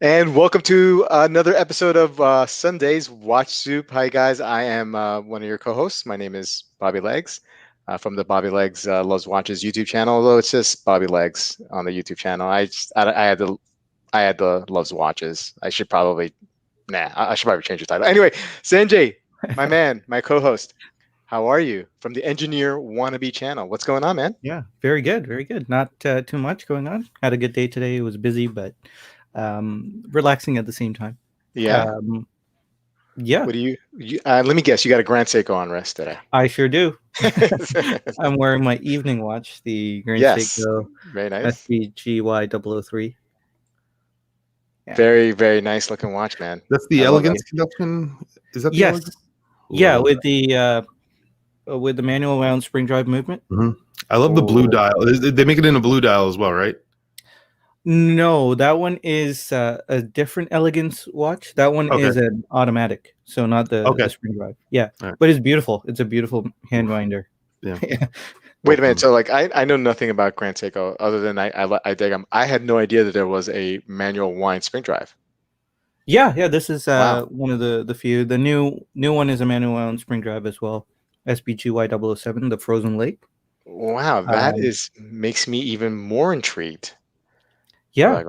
And welcome to another episode of Sunday's Watch Soup. Hi, guys. I am one of your co-hosts. My name is Bobby Legs from the Bobby Legs Loves Watches YouTube channel. Although it's just Bobby Legs on the YouTube channel. I had the Loves Watches. I should probably change the title. Anyway, Sanjay, my man, my co-host. How are you? From the Engineer Wannabe channel. What's going on, man? Yeah, very good, very good. Not too much going on. Had a good day today. It was busy, but relaxing at the same time. Yeah. Yeah. What do you let me guess, you got a Grand Seiko on wrist today. I sure do. I'm wearing my evening watch, the Grand Seiko very nice. SBGY003. Yeah. Very, very nice looking watch, man. That's the elegance conduction. Is that the elegance? Yeah, with the manual wound spring drive movement. Mm-hmm. I love the blue dial. They make it in a blue dial as well, right? No, that one is a different elegance watch. That one is an automatic, so not the spring drive. Yeah, but it's beautiful. It's a beautiful hand winder. Yeah. Wait a minute. So, like, I know nothing about Grand Seiko other than I dig them. I had no idea that there was a manual wind spring drive. Yeah. This is one of the few. The new one is a manual wound spring drive as well. SBGY007, the Frozen Lake. Wow, that makes me even more intrigued. Yeah.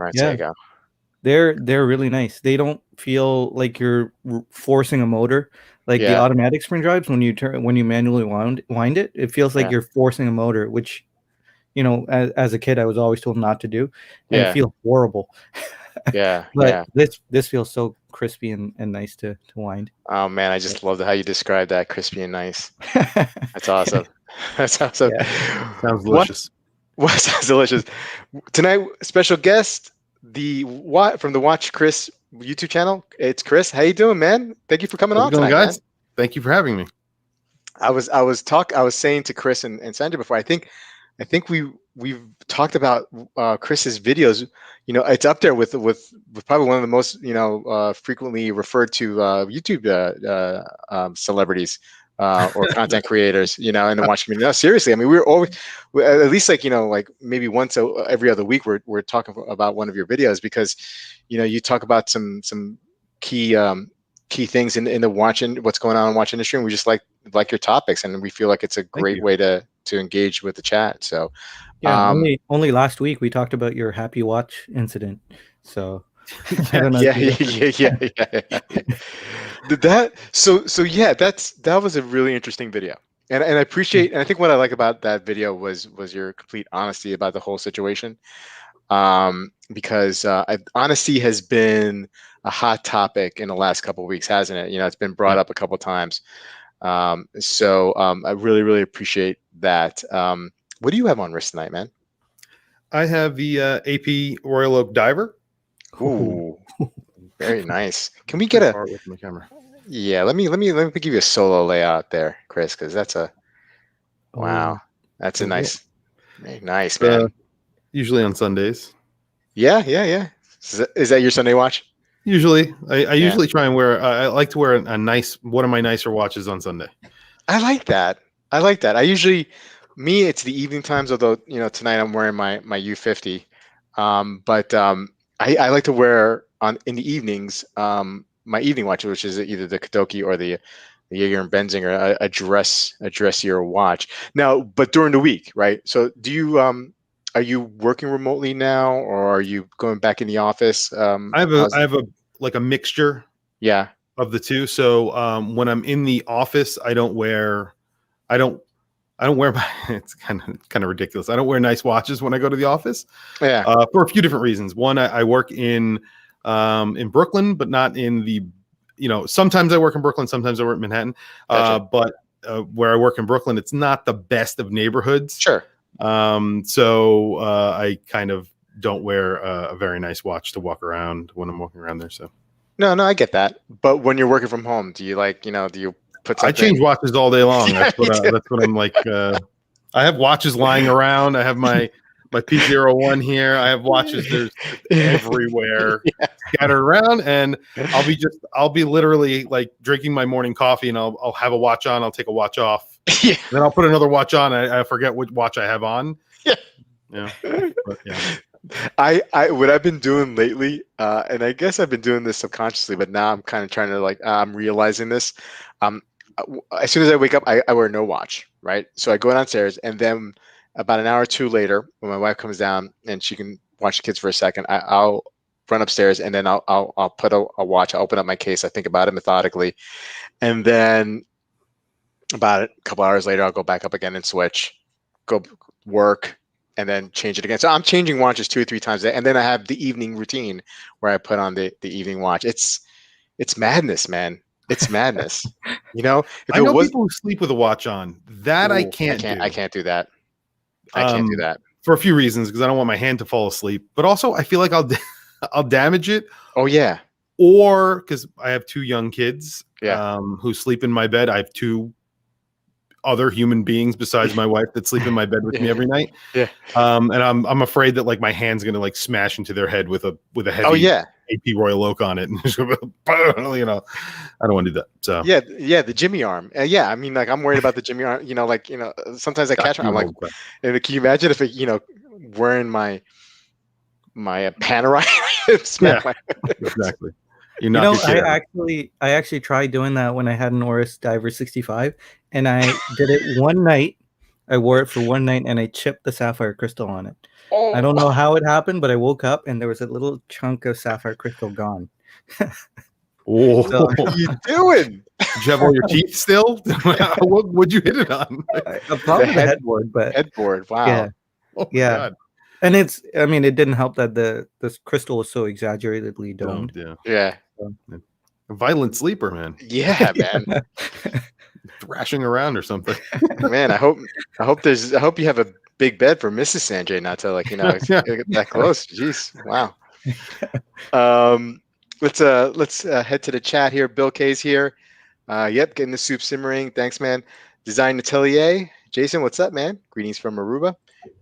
They're really nice. They don't feel like you're forcing a motor. Like the automatic spring drives, when you manually wind it, it feels like you're forcing a motor, which, you know, as a kid, I was always told not to do. And it feels horrible. But this feels so crispy and nice to wind. Oh man, I just love how you describe that, crispy and nice. That's awesome. That's awesome. Yeah. Sounds delicious. What sounds delicious. Tonight, special guest, from the WatchChris YouTube channel. It's Chris. How you doing, man? Thank you for coming on tonight, guys. Man. Thank you for having me. I was saying to Chris and Sandra before, I think we've talked about Chris's videos. You know, it's up there with probably one of the most frequently referred to YouTube celebrities or content creators, you know, in the watch community. No, seriously, I mean, we're always at least like maybe once every other week we're talking about one of your videos, because you know you talk about some key things in the watching, what's going on in the watch industry, and we just like your topics, and we feel like it's a great way to engage with the chat. So only last week we talked about your Happy Watch incident. So that was a really interesting video, and I appreciate, and I think what I like about that video was your complete honesty about the whole situation, because honesty has been a hot topic in the last couple of weeks, hasn't it? You know, it's been brought up a couple of times. So I really appreciate that. What do you have on wrist tonight, man? I have the AP Royal Oak Diver. Ooh, very nice. Can we get with my camera? Yeah, let me give you a solo layout there, Chris, because that's a that's a nice, very nice, man. Usually on Sundays. Yeah. Is that your Sunday watch? Usually, I usually try and wear. I like to wear a nice, one of my nicer watches on Sunday. I like that. I usually, it's the evening times. Although tonight I'm wearing my U50, but I like to wear in the evenings my evening watch, which is either the Kadoki or the Jaeger and Benzinger, a dressier watch. Now, but during the week, right? So do you are you working remotely now, or are you going back in the office? I have a mixture of the two. So when I'm in the office, I don't wear my, it's kind of ridiculous. I don't wear nice watches when I go to the office. Yeah. For a few different reasons. One, I work in Brooklyn, but not in the, sometimes I work in Brooklyn, sometimes I work in Manhattan. Gotcha. But where I work in Brooklyn, it's not the best of neighborhoods. Sure. So I kind of don't wear a very nice watch to walk around when I'm walking around there. So no, I get that. But when you're working from home, do you do you put something? I change watches all day long. That's what I'm like. I have watches lying around. I have my P01 here. I have watches. There's everywhere scattered around, and I'll be literally like drinking my morning coffee, and I'll have a watch on. I'll take a watch off. Yeah. Then I'll put another watch on. I forget which watch I have on. Yeah. Yeah. But, yeah. what I've been doing lately, and I guess I've been doing this subconsciously, but now I'm kind of trying to like I'm realizing this. Um, as soon as I wake up, I wear no watch, right? So I go downstairs, and then about an hour or two later, when my wife comes down and she can watch the kids for a second, I'll run upstairs, and then I'll put a watch. I'll open up my case. I think about it methodically, and then about a couple hours later, I'll go back up again and switch, go work, and then change it again. So I'm changing watches 2 or 3 times a day, and then I have the evening routine where I put on the evening watch. It's madness, man. It's madness. You know, if I know people who sleep with a watch on. That I can't do. I can't do that. I can't do that for a few reasons, because I don't want my hand to fall asleep, but also I feel like I'll damage it. Oh yeah. Or because I have 2 young kids, yeah, who sleep in my bed. I have 2 other human beings besides my wife that sleep in my bed with me every night. Yeah. And I'm afraid that like my hand's gonna like smash into their head with a heavy AP Royal Oak on it, and you know, I don't want to do that. So yeah, the Jimmy arm. Yeah, I mean, like I'm worried about the Jimmy arm. You know, like sometimes I catch her. I'm like, and can you imagine if it, wearing my Panerai smack my exactly. I actually tried doing that when I had an Oris Diver 65, and I did it one night. I wore it for one night, and I chipped the sapphire crystal on it. Oh. I don't know how it happened, but I woke up and there was a little chunk of sapphire crystal gone. Oh, so, what are you doing? Did you have all your teeth still? What'd you hit it on? Probably the headboard, but headboard. Wow. Yeah. Oh, yeah. God. And it didn't help that this crystal was so exaggeratedly domed. Yeah. A violent sleeper, man. Yeah, man. Thrashing around or something. Man, I hope you have a big bed for Mrs. Sanjay, not to get that close. Jeez. Wow. Let's head to the chat here. Bill K's here. Yep, getting the soup simmering. Thanks, man. Design Atelier. Jason, what's up, man? Greetings from Aruba.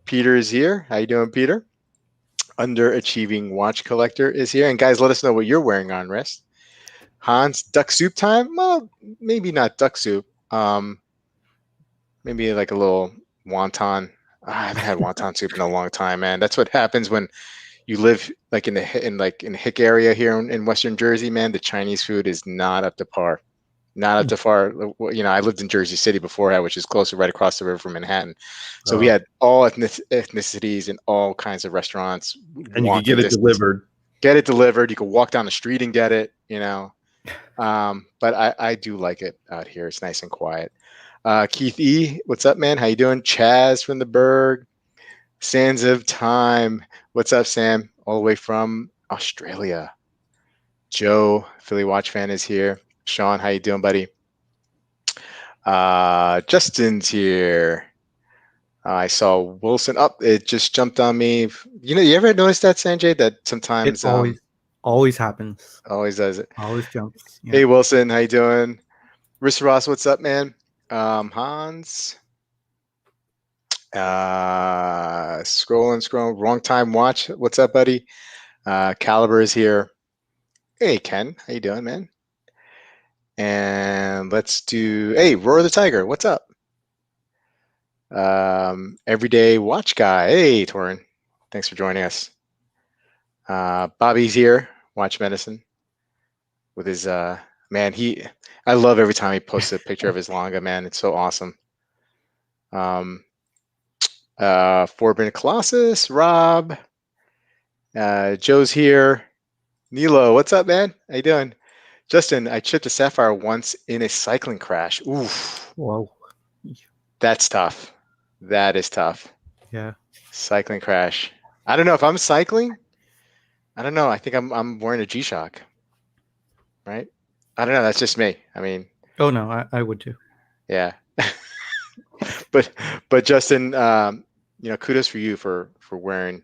Peter is here. How you doing, Peter? Underachieving Watch Collector is here. And guys, let us know what you're wearing on wrist. Hans, duck soup time? Well, maybe not duck soup. Maybe like a little wonton. I haven't had wonton soup in a long time, man. That's what happens when you live like in the Hick area here in Western Jersey, man. The Chinese food is not up to par. Not up to par. I lived in Jersey City before, which is closer, right across the river from Manhattan. So we had all ethnicities and all kinds of restaurants. And you could get it delivered. Get it delivered. You could walk down the street and get it, But I do like it out here. It's nice and quiet. Keith E, what's up, man? How you doing? Chaz from the Berg. Sands of Time. What's up, Sam? All the way from Australia. Joe, Philly Watch fan, is here. Sean, how you doing, buddy? Justin's here. I saw Wilson. It just jumped on me. You ever notice that, Sanjay? That sometimes it always happens. Always does it. Always jumps. Yeah. Hey, Wilson, how you doing? Riss Ross, what's up, man? Hans. Scrolling. Wrong time watch. What's up, buddy? Caliber is here. Hey, Ken, how you doing, man? And let's do. Hey, Roar the Tiger, what's up? Everyday Watch Guy. Hey, Torin, thanks for joining us. Bobby's here. Watch Medicine with his man. I love every time he posts a picture of his Longa, man. It's so awesome. Forbidden Colossus, Rob, Joe's here. Nilo, what's up, man? How you doing? Justin, I chipped a sapphire once in a cycling crash. Oof. Whoa. That's tough. That is tough. Yeah. Cycling crash. I don't know if I'm cycling. I don't know. I think I'm wearing a G-Shock. Right? I don't know. That's just me. I mean. Oh no, I would too. Yeah. but Justin, kudos for you for wearing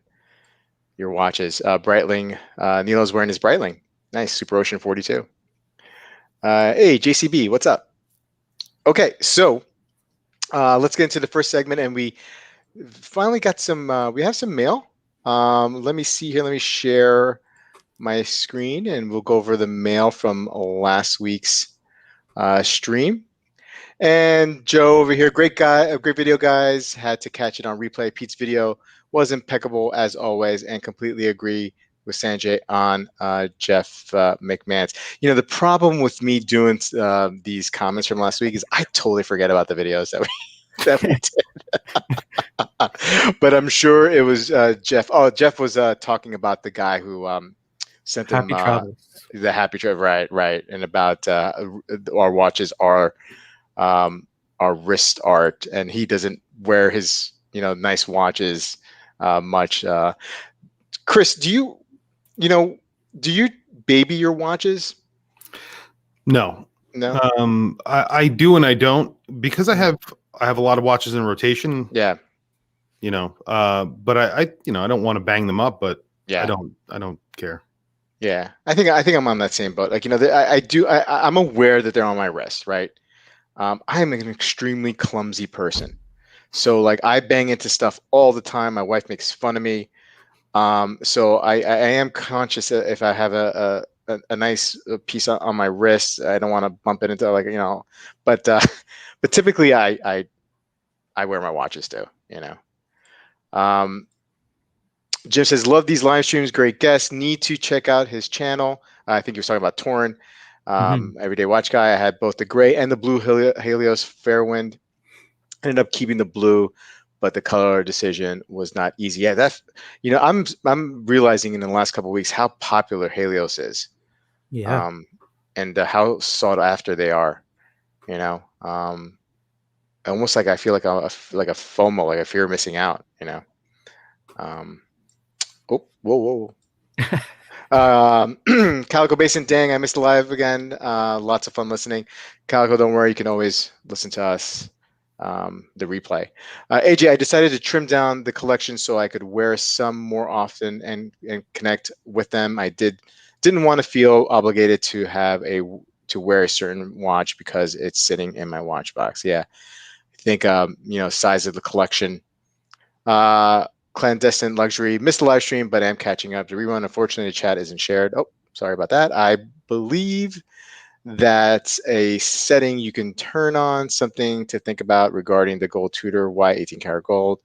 your watches. Breitling. Nilo's wearing his Breitling. Nice. Super Ocean 42. Hey, JCB, what's up? Okay, so let's get into the first segment, and we finally got some. We have some mail. Let me see here. Let me share my screen, and we'll go over the mail from last week's stream. And Joe over here, great guy, great video, guys. Had to catch it on replay. Pete's video was impeccable as always, and completely agree with Sanjay on Jeff McMahon's. You know, the problem with me doing these comments from last week is I totally forget about the videos that we did. But I'm sure it was Jeff. Oh, Jeff was talking about the guy who sent him the happy travel, right, and about our watches are wrist art, and he doesn't wear his nice watches much. Chris, do you baby your watches? No. I do and I don't, because I have a lot of watches in rotation. Yeah. But I don't want to bang them up, but yeah, I don't care. Yeah, I think I'm on that same boat. Like, I'm aware that they're on my wrist, right? I am an extremely clumsy person, so like I bang into stuff all the time. My wife makes fun of me. So I am conscious that if I have a nice piece on my wrist, I don't want to bump it into but typically I wear my watches too, Jim says, love these live streams, great guests, need to check out his channel. I think he was talking about Torn. Everyday Watch Guy. I had both the gray and the blue Helios Fairwind. Ended up keeping the blue, but the color decision was not easy. Yeah, that's I'm realizing in the last couple of weeks how popular Helios is. Yeah. And how sought after they are. Almost like I feel like a FOMO, like a fear of missing out. Whoa. Calico Basin, dang, I missed the live again. Lots of fun listening. Calico, don't worry, you can always listen to us. The replay. AJ, I decided to trim down the collection so I could wear some more often and connect with them. I didn't want to feel obligated to wear a certain watch because it's sitting in my watch box. Yeah, I think size of the collection. Clandestine luxury. Missed the live stream, but I'm catching up. The rerun, unfortunately, the chat isn't shared. Oh, sorry about that. I believe that's a setting you can turn on. Something to think about regarding the gold Tudor Y 18 karat gold.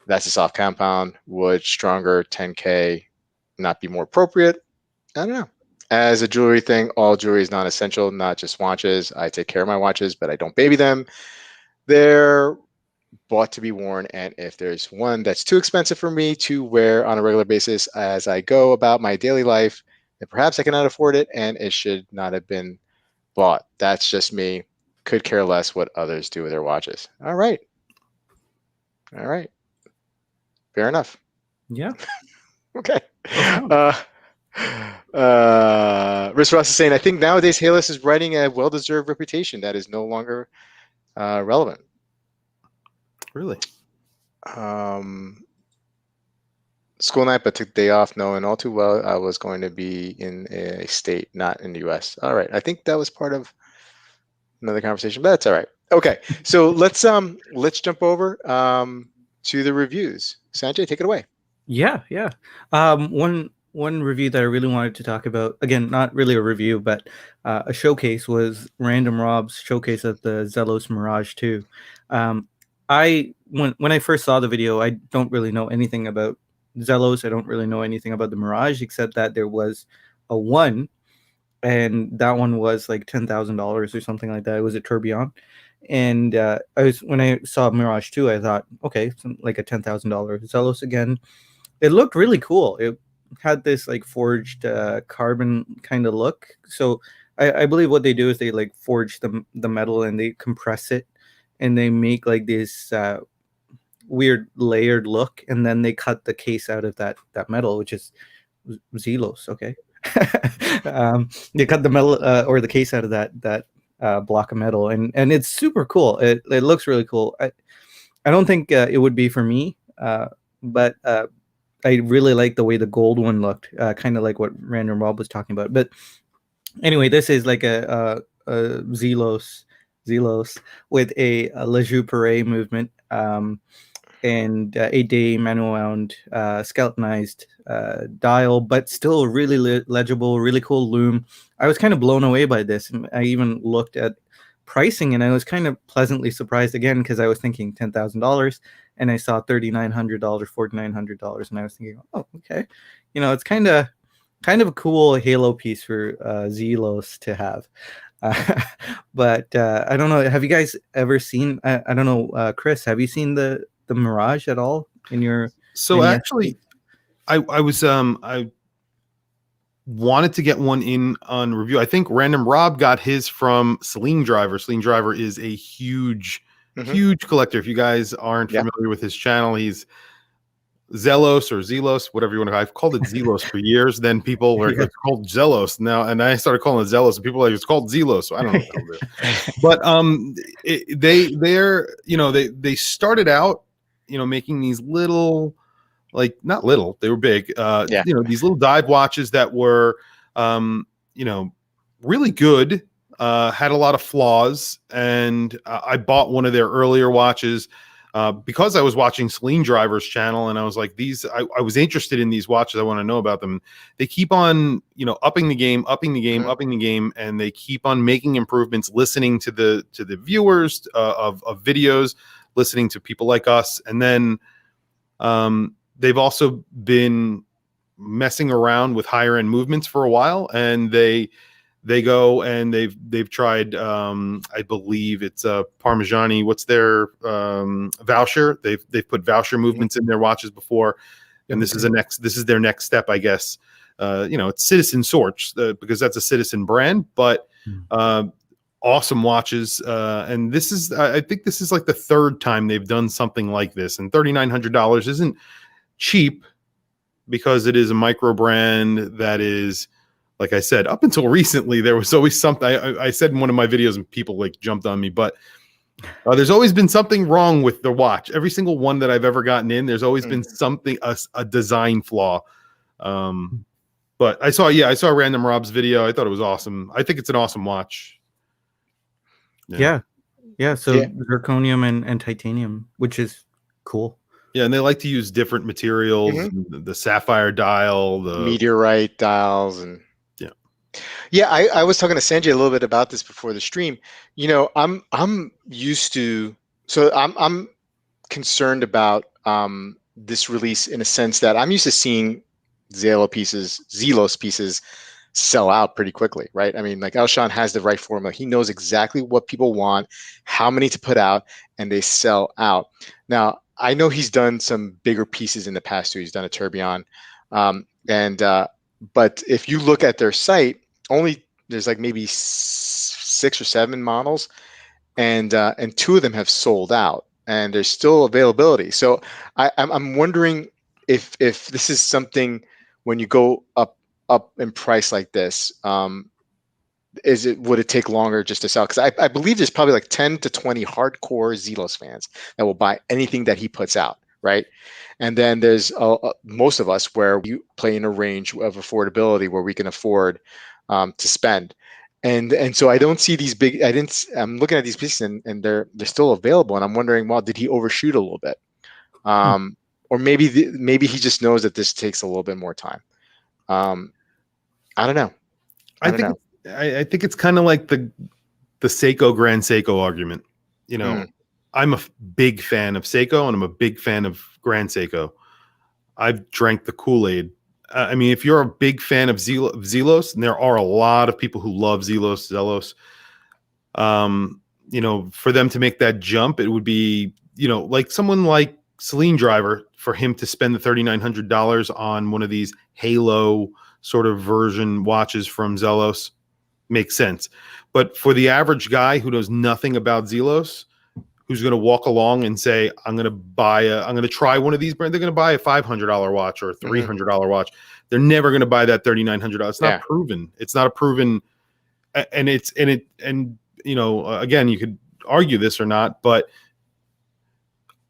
That's a soft compound. Would stronger 10K not be more appropriate? I don't know. As a jewelry thing, all jewelry is non-essential, not just watches. I take care of my watches, but I don't baby them. They're bought to be worn, and if there's one that's too expensive for me to wear on a regular basis as I go about my daily life, then perhaps I cannot afford it, and it should not have been bought. That's just me. Could care less what others do with their watches. All right. Fair enough. Yeah. Okay. Riss Ross is saying, I think nowadays Helios is writing a well-deserved reputation that is no longer relevant. Really? School night, but took the day off, knowing all too well I was going to be in a state, not in the U.S. All right, I think that was part of another conversation, but that's all right. Okay, so let's jump over to the reviews. Sanjay, take it away. Yeah. One review that I really wanted to talk about, again, not really a review, but a showcase, was Random Rob's showcase of the Zelos Mirage 2. When I first saw the video, I don't really know anything about Zelos. I don't really know anything about the Mirage, except that there was a one, and that one was like $10,000 or something like that. It was a Tourbillon, and when I saw Mirage 2, I thought, okay, like a $10,000 Zelos again. It looked really cool. It had this like forged carbon kind of look. So I believe what they do is they like forge the metal and they compress it, and they make like this weird layered look, and then they cut the case out of that metal, which is Zelos. Okay. They cut the metal or the case out of that block of metal, and it's super cool. It looks really cool. I don't think it would be for me, but I really like the way the gold one looked, kind of like what Random Rob was talking about. But anyway, this is like a Zelos with a Le Jour Perret movement, and 8-day manual wound, skeletonized dial, but still really legible, really cool loom. I was kind of blown away by this. I even looked at pricing, and I was kind of pleasantly surprised again, because I was thinking $10,000, and I saw $3,900, $4,900, and I was thinking, oh, okay, it's kind of a cool halo piece for Zelos to have. But I don't know. Have you guys ever seen? I don't know, Chris. Have you seen the Mirage at all in your? So actually, I wanted to get one in on review. I think Random Rob got his from Celine Driver. Celine Driver is a huge collector. If you guys aren't familiar with his channel, he's Zelos or Zelos, whatever you want to call it. I've called it Zelos for years. Then people were it's called Zelos now, and I started calling it Zelos, and people were like, it's called Zelos. So I don't know what But they started out, making these little, like not little, they were big, these little dive watches that were really good, had a lot of flaws, and I bought one of their earlier watches because I was watching Celine Driver's channel, and I was like, I was interested in these watches. I want to know about them. They keep on, upping the game, and they keep on making improvements, listening to the viewers of videos, listening to people like us, and then they've also been messing around with higher end movements for a while, and they go and they've tried, I believe it's Parmigiani. What's their Voucher? They've put Voucher movements in their watches before, and this is their next step, I guess. It's Citizen Sorts because that's a Citizen brand, but awesome watches. And I think this is like the third time they've done something like this, and $3,900 isn't cheap because it is a micro brand that is, like I said, up until recently, there was always something. I said in one of my videos, and people like jumped on me, but there's always been something wrong with the watch. Every single one that I've ever gotten in, there's always been something, a design flaw. But I saw Random Rob's video. I thought it was awesome. I think it's an awesome watch. Yeah. So zirconium and titanium, which is cool. Yeah, and they like to use different materials, the sapphire dial, the meteorite dials, and I was talking to Sanjay a little bit about this before the stream. I'm used to, so I'm concerned about this release in a sense that I'm used to seeing Zelos pieces sell out pretty quickly, right? I mean, like Elshan has the right formula. He knows exactly what people want, how many to put out, and they sell out. Now, I know he's done some bigger pieces in the past too. He's done a tourbillon, but if you look at their site, there's like maybe 6 or 7 models, and 2 of them have sold out, and there's still availability. So I'm wondering if this is something, when you go up in price like this, would it take longer just to sell? Because I believe there's probably like 10 to 20 hardcore Zelos fans that will buy anything that he puts out, right? And then there's most of us where we play in a range of affordability where we can afford to spend. And so I don't see these big. I'm looking at these pieces and they're still available, and I'm wondering, well, did he overshoot a little bit, or maybe he just knows that this takes a little bit more time. I don't know. I think it's kind of like the Seiko Grand Seiko argument. I'm a big fan of Seiko, and I'm a big fan of Grand Seiko. I've drank the Kool-Aid. I mean, if you're a big fan of Zelos, and there are a lot of people who love Zelos, for them to make that jump, it would be, like someone like Celine Driver, for him to spend the $3,900 on one of these Halo sort of version watches from Zelos makes sense. But for the average guy who knows nothing about Zelos, who's going to walk along and say, I'm going to try one of these brands. They're going to buy a $500 watch or a $300 watch. They're never going to buy that $3,900. It's not proven. It's not a proven. And again, you could argue this or not, but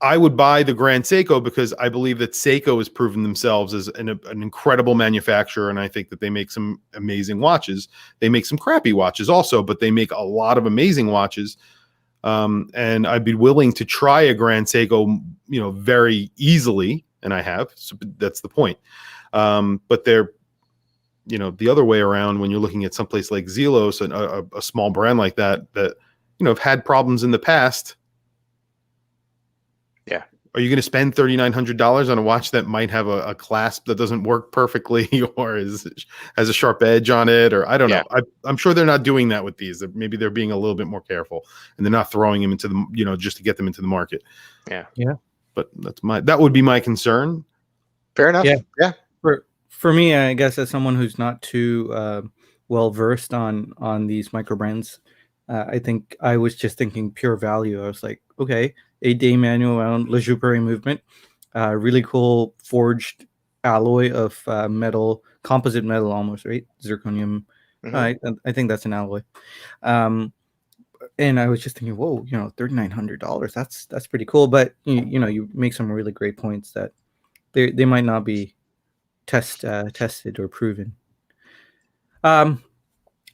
I would buy the Grand Seiko because I believe that Seiko has proven themselves as an incredible manufacturer, and I think that they make some amazing watches. They make some crappy watches also, but they make a lot of amazing watches. And I'd be willing to try a Grand Seiko, very easily, and I have. So that's the point. But they're, the other way around when you're looking at someplace like Zelos and a small brand like that have had problems in the past. Yeah. are you going to spend $3,900 on a watch that might have a clasp that doesn't work perfectly, or has a sharp edge on it, or I don't know. I'm sure they're not doing that with these. Maybe they're being a little bit more careful, and they're not throwing them into the, just to get them into the market. Yeah. But that would be my concern. Fair enough. Yeah. For me, I guess as someone who's not too well versed on these micro brands, I think I was just thinking pure value. I was like, okay, 8-day manual wound Le Jouperet movement, really cool forged alloy of metal, composite metal almost, right? Zirconium. Mm-hmm. I think that's an alloy. And I was just thinking, whoa, $3,900. That's pretty cool. But you make some really great points that they might not be tested or proven.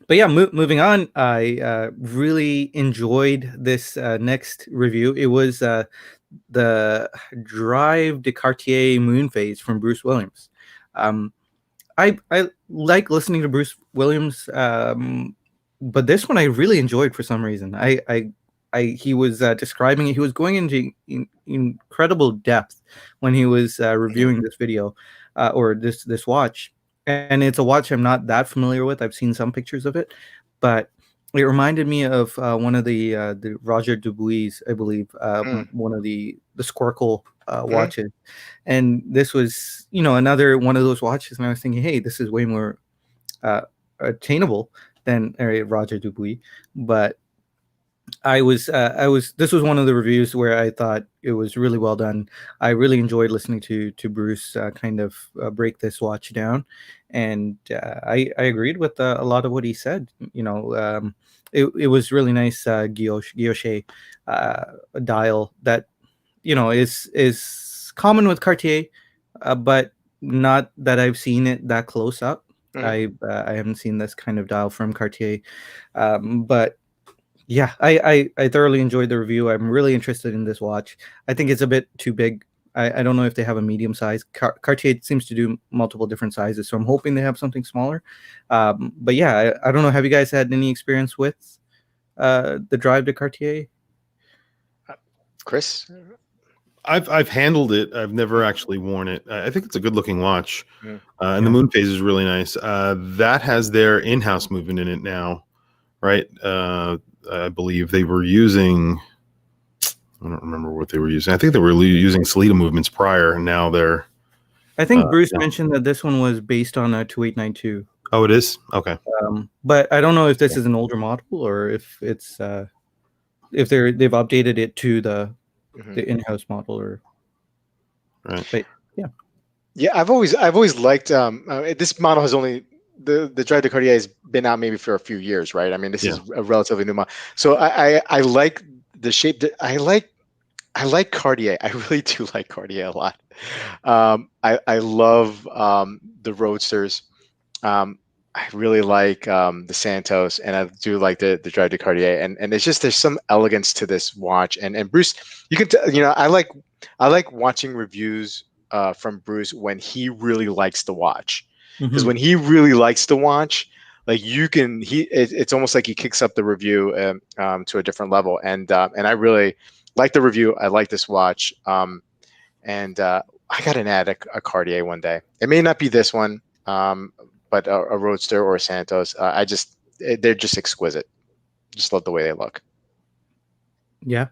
But yeah, moving on, I really enjoyed this next review. It was the Drive de Cartier Moon Phase from Bruce Williams. I like listening to Bruce Williams, but this one I really enjoyed for some reason. He was describing it. He was going into incredible depth when he was reviewing this video or this watch. And it's a watch I'm not that familiar with. I've seen some pictures of it, but it reminded me of one of the Roger Dubuis, I believe, one of the Squircle watches. And this was, another one of those watches. And I was thinking, hey, this is way more attainable than Roger Dubuis. But this was one of the reviews where I thought it was really well done. I really enjoyed listening to Bruce kind of break this watch down, and I agreed with a lot of what he said. It was really nice guilloche dial that is common with Cartier, but not that I've seen it that close up. I haven't seen this kind of dial from Cartier, but yeah, I thoroughly enjoyed the review. I'm really interested in this watch. I think it's a bit too big. I don't know if they have a medium size. Cartier seems to do multiple different sizes, so I'm hoping they have something smaller. But yeah, I don't know. Have you guys had any experience with the Drive de Cartier? Chris? I've handled it. I've never actually worn it. I think it's a good looking watch. And the Moon Phase is really nice. That has their in-house movement in it now, right? I believe they were using, I don't remember what they were using. I think they were using Sellita movements prior, and now they're... I think Bruce mentioned that this one was based on a 2892. Oh, it is? Okay. But I don't know if this is an older model or if it's if they've updated it to the in-house model or... Right. But, yeah. Yeah, I've always liked this model has only... The Drive de Cartier has been out maybe for a few years, right? I mean, this is a relatively new model. So I like the shape. I like Cartier. I really do like Cartier a lot. I love the Roadsters. I really like the Santos, and I do like the Drive de Cartier. And it's just there's some elegance to this watch. And Bruce, you can I like watching reviews from Bruce when he really likes the watch. Because when he really likes to watch, like it's almost like he kicks up the review to a different level. And I really like the review. I like this watch. And I got an ad a Cartier one day. It may not be this one, but a Roadster or a Santos. They're just exquisite. Just love the way they look. Yeah.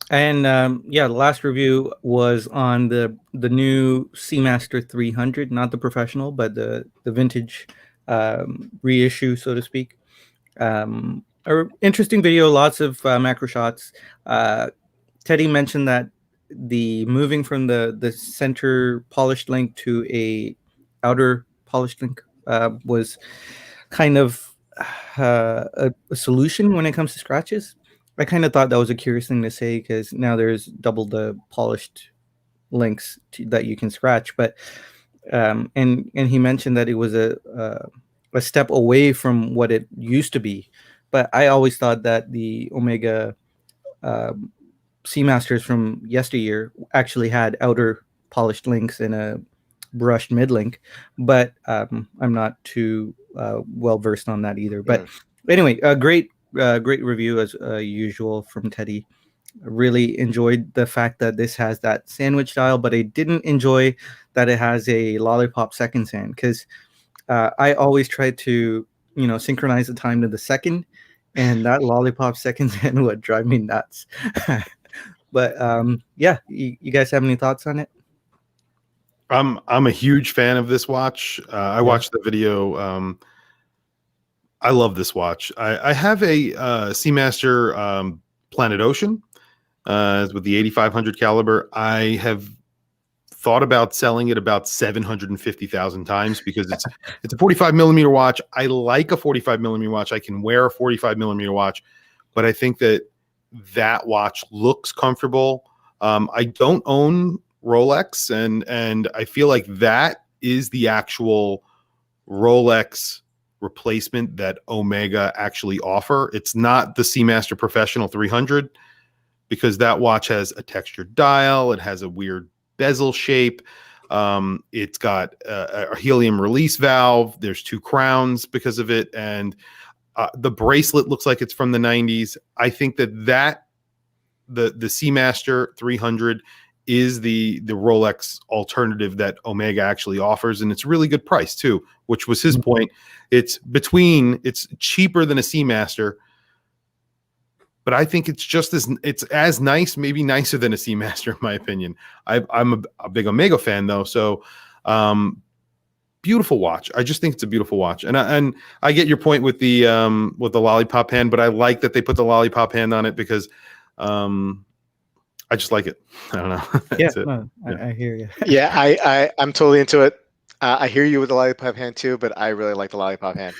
And the last review was on the new Seamaster 300, not the professional, but the vintage reissue, so to speak. Interesting video, lots of macro shots. Teddy mentioned that the moving from the center polished link to a outer polished link was kind of a solution when it comes to scratches. I kind of thought that was a curious thing to say because now there's double the polished links that you can scratch. But and he mentioned that it was a step away from what it used to be. But I always thought that the Omega Seamasters from yesteryear actually had outer polished links and a brushed mid link. But I'm not too well versed on that either. But anyway, great review as usual from Teddy. really enjoyed the fact that this has that sandwich dial, but I didn't enjoy that it has a lollipop seconds hand, because I always try to, synchronize the time to the second, and that lollipop seconds hand would drive me nuts. But yeah, you guys have any thoughts on it? I'm a huge fan of this watch. I watched the video. I love this watch. I have a Seamaster Planet Ocean with the 8500 caliber. I have thought about selling it about 750,000 times because it's a 45 millimeter watch. I like a 45 millimeter watch. I can wear a 45 millimeter watch, but I think that watch looks comfortable. I don't own Rolex, and I feel like that is the actual Rolex replacement that Omega actually offer. It's not the Seamaster Professional 300, because that watch has a textured dial. It has a weird bezel shape. It's got a helium release valve. There's 2 crowns because of it, and the bracelet looks like it's from the 90s. I think that the Seamaster 300 is the Rolex alternative that Omega actually offers, and it's a really good price too, which was his point. It's cheaper than a Seamaster, but I think it's as nice, maybe nicer than a Seamaster in my opinion. I'm a big Omega fan though, so beautiful watch. I just think it's a beautiful watch, and I get your point with the lollipop hand, but I like that they put the lollipop hand on it because I just like it. I don't know. Yeah, no, I hear you. Yeah, I'm totally into it. I hear you with the lollipop hand too, but I really like the lollipop hand.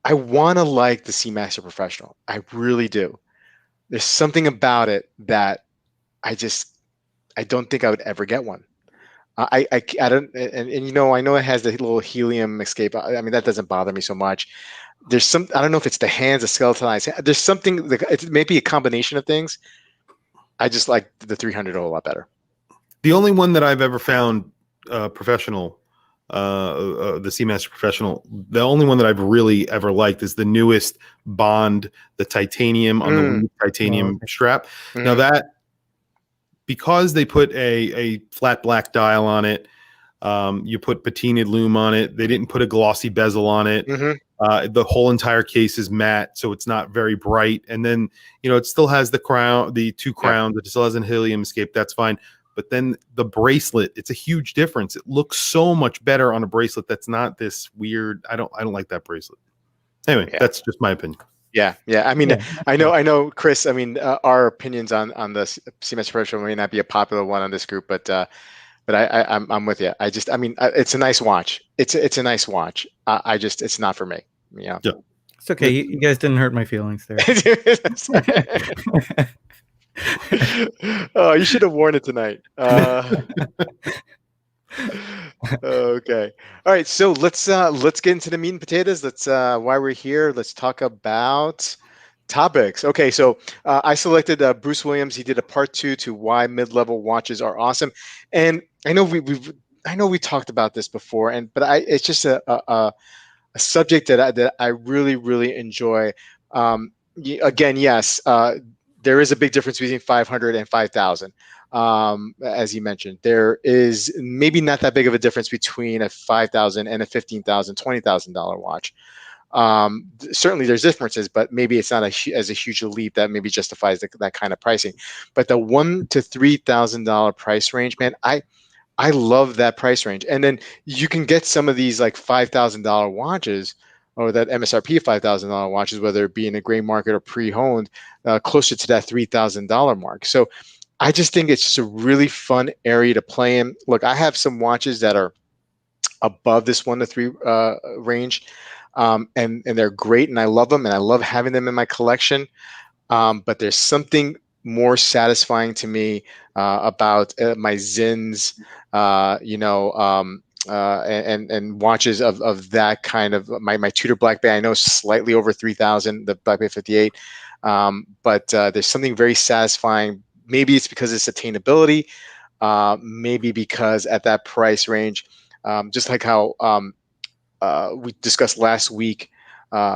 I want to like the Seamaster Professional. I really do. There's something about it that I don't think I would ever get one. I don't, and I know it has the little helium escape. I mean, that doesn't bother me so much. There's I don't know if it's the hands, the skeletonized. There's something. It may be a combination of things. I just like the 300 a lot better. The only one that I've ever found professional, the Seamaster Professional, the only one that I've really ever liked is the newest Bond, the titanium on the titanium strap. Now that, because they put a flat black dial on it, you put patinaed lume on it. They didn't put a glossy bezel on it. The whole entire case is matte, so it's not very bright. And then, it still has the 2 crowns. It still has a helium escape. That's fine. But then the bracelet, it's a huge difference. It looks so much better on a bracelet that's not this weird. I don't like that bracelet. Anyway, that's just my opinion. Yeah. I mean, I know, Chris. I mean, our opinions on the Seamaster Professional may not be a popular one on this group, but I'm with you. It's a nice watch. It's a nice watch. It's not for me. Yeah. It's okay. You guys didn't hurt my feelings there. Oh, you should have worn it tonight. Okay. All right. So let's get into the meat and potatoes. Why we're here. Let's talk about topics. Okay. So I selected Bruce Williams. He did a part 2 to why mid-level watches are awesome. And I know we talked about this before, but it's just a subject that I really, really enjoy. Again, yes, there is a big difference between 500 and 5,000. As you mentioned, there is maybe not that big of a difference between a 5,000 and a $15,000, $20,000 watch. Certainly there's differences, but maybe it's not as a huge leap that maybe justifies that kind of pricing. But the $1,000 to $3,000 price range, man, I love that price range. And then you can get some of these like $5,000 watches, or that MSRP $5,000 watches, whether it be in a gray market or pre-honed, closer to that $3,000 mark. So I just think it's just a really fun area to play in. Look, I have some watches that are above this 1 to 3 range, and they're great, and I love them, and I love having them in my collection. But there's something more satisfying to me about my Zins, and watches of that kind of my Tudor Black Bay. I know slightly over 3,000, the Black Bay 58, but there's something very satisfying. Maybe it's because it's attainability, maybe because at that price range, just like how we discussed last week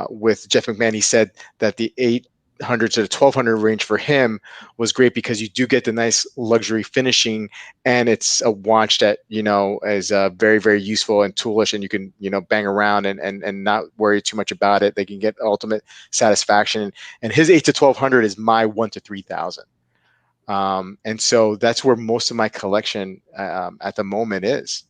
with Jeff McMahon, he said that the to the 1200 range for him was great because you do get the nice luxury finishing, and it's a watch that, you know, is very, very useful and toolish, and you can, you know, bang around and not worry too much about it. They can get ultimate satisfaction. And his 8 to 1200 is my 1 to 3000. And so that's where most of my collection at the moment is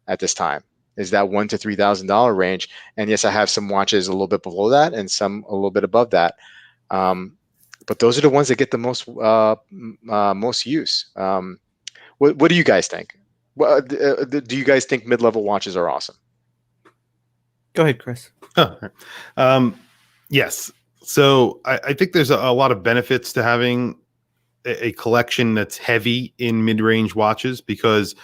at this time, is that $1,000 to $3,000 range. And yes, I have some watches a little bit below that and some a little bit above that. But those are the ones that get the most most use. What do you guys think? Do you guys think mid-level watches are awesome? Go ahead, Chris. Yes. So I think there's a lot of benefits to having a collection that's heavy in mid-range watches, because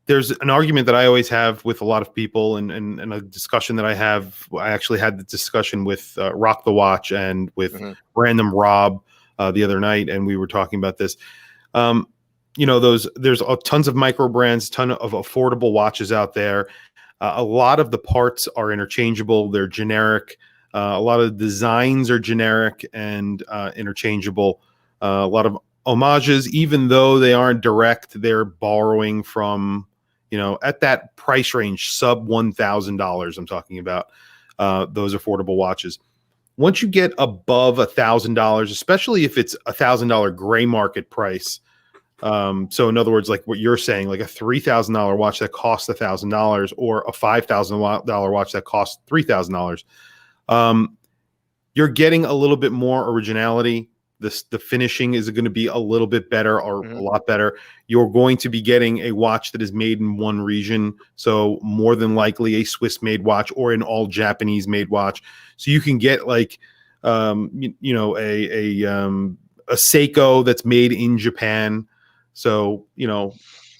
there's an argument that I always have with a lot of people, and a discussion that I have. I actually had the discussion with Rock the Watch and with Random Rob the other night, and we were talking about this. You know, there's tons of micro brands, ton of affordable watches out there. A lot of the parts are interchangeable. They're generic. A lot of the designs are generic and interchangeable. A lot of homages, even though they aren't direct, they're borrowing from, you know, at that price range, sub $1,000. I'm talking about those affordable watches. Once you get above $1,000, especially if it's $1,000 gray market price. So in other words, like what you're saying, like a $3,000 watch that costs $1,000 or a $5,000 watch that costs $3,000, you're getting a little bit more originality. The finishing is going to be a little bit better, or a lot better. You're going to be getting a watch that is made in one region, so more than likely a Swiss-made watch or an all Japanese-made watch. So you can get like, you know, a Seiko that's made in Japan. So, you know,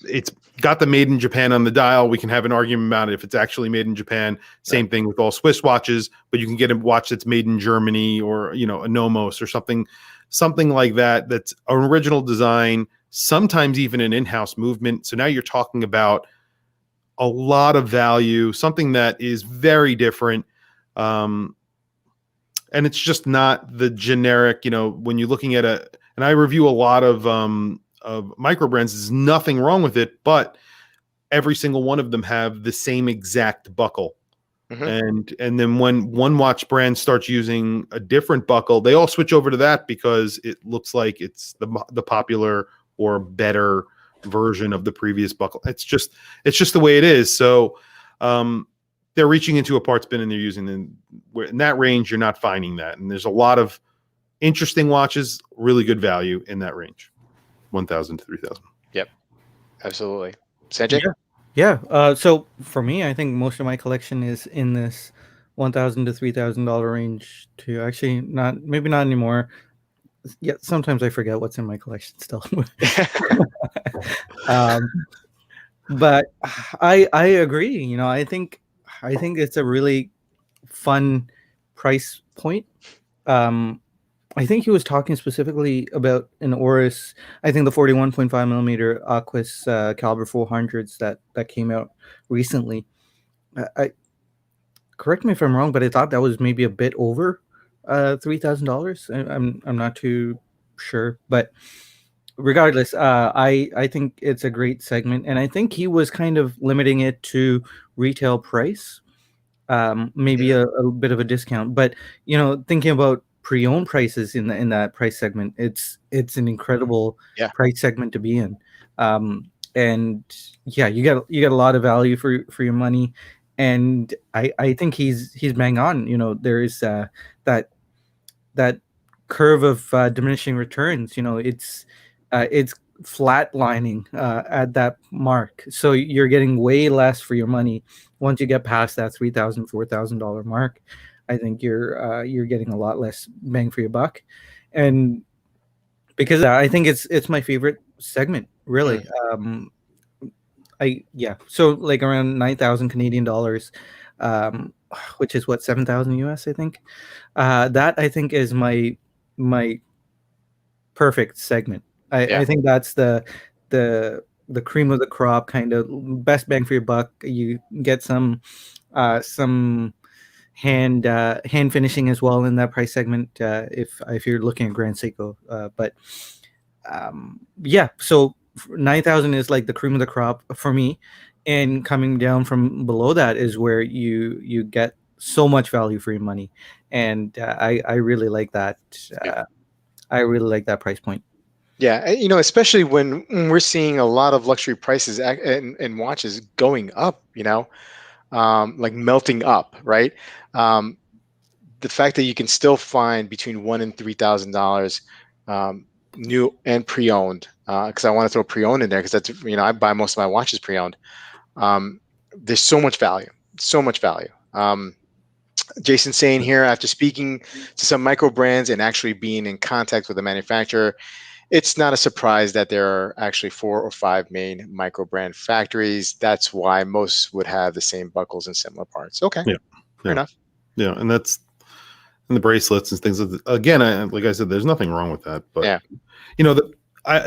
it's got the made in Japan on the dial. We can have an argument about it if it's actually made in Japan. Same thing with all Swiss watches, but you can get a watch that's made in Germany, or, you know, a Nomos or something like that. That's an original design, sometimes even an in-house movement. So now you're talking about a lot of value, something that is very different. And it's just not the generic, you know, when you're looking at and I review a lot of micro brands, there's nothing wrong with it, but every single one of them have the same exact buckle. And then when one watch brand starts using a different buckle, they all switch over to that because it looks like it's the popular or better version of the previous buckle. It's just the way it is. So they're reaching into a parts bin and they're using them. In that range, you're not finding that. And there's a lot of interesting watches, really good value in that range, 1,000 to 3,000. Yep, absolutely. Sanjay? Yeah. So for me, I think most of my collection is in this $1,000 to $3,000 range. To actually maybe not anymore. Yeah, sometimes I forget what's in my collection still. But I agree. You know, I think it's a really fun price point. I think he was talking specifically about an Oris, I think the 41.5 millimeter Aquis caliber 400s that came out recently. I correct me if I'm wrong, but I thought that was maybe a bit over $3,000. I'm not too sure, but regardless, I think it's a great segment, and I think he was kind of limiting it to retail price, maybe a bit of a discount. But you know, thinking about pre-owned prices in that price segment, it's an incredible price segment to be in. And yeah, you get a lot of value for your money, and I think he's bang on. You know, there is that curve of diminishing returns. You know, it's flatlining at that mark, so you're getting way less for your money once you get past that $3,000, $4,000 mark. I think you're getting a lot less bang for your buck, and because I think it's my favorite segment, really. So like around 9,000 Canadian dollars, which is what, 7,000 US, I think. That I think is my perfect segment. I think that's the cream of the crop, kind of best bang for your buck. You get some hand finishing as well in that price segment. If you're looking at Grand Seiko, but yeah, so 9,000 is like the cream of the crop for me, and coming down from below that is where you get so much value for your money, and I really like that. I really like that price point. Yeah, especially when we're seeing a lot of luxury prices and watches going up, like melting up, right? The fact that you can still find between $1,000 and $3,000 new and pre-owned, because I want to throw pre-owned in there because that's I buy most of my watches pre-owned. There's so much value, so much value. Jason saying here, after speaking to some micro brands and actually being in contact with the manufacturer, it's not a surprise that there are actually 4 or 5 main micro brand factories. That's why most would have the same buckles and similar parts. Okay, fair enough. Yeah, and that's and the bracelets and things. Again, like I said, there's nothing wrong with that. But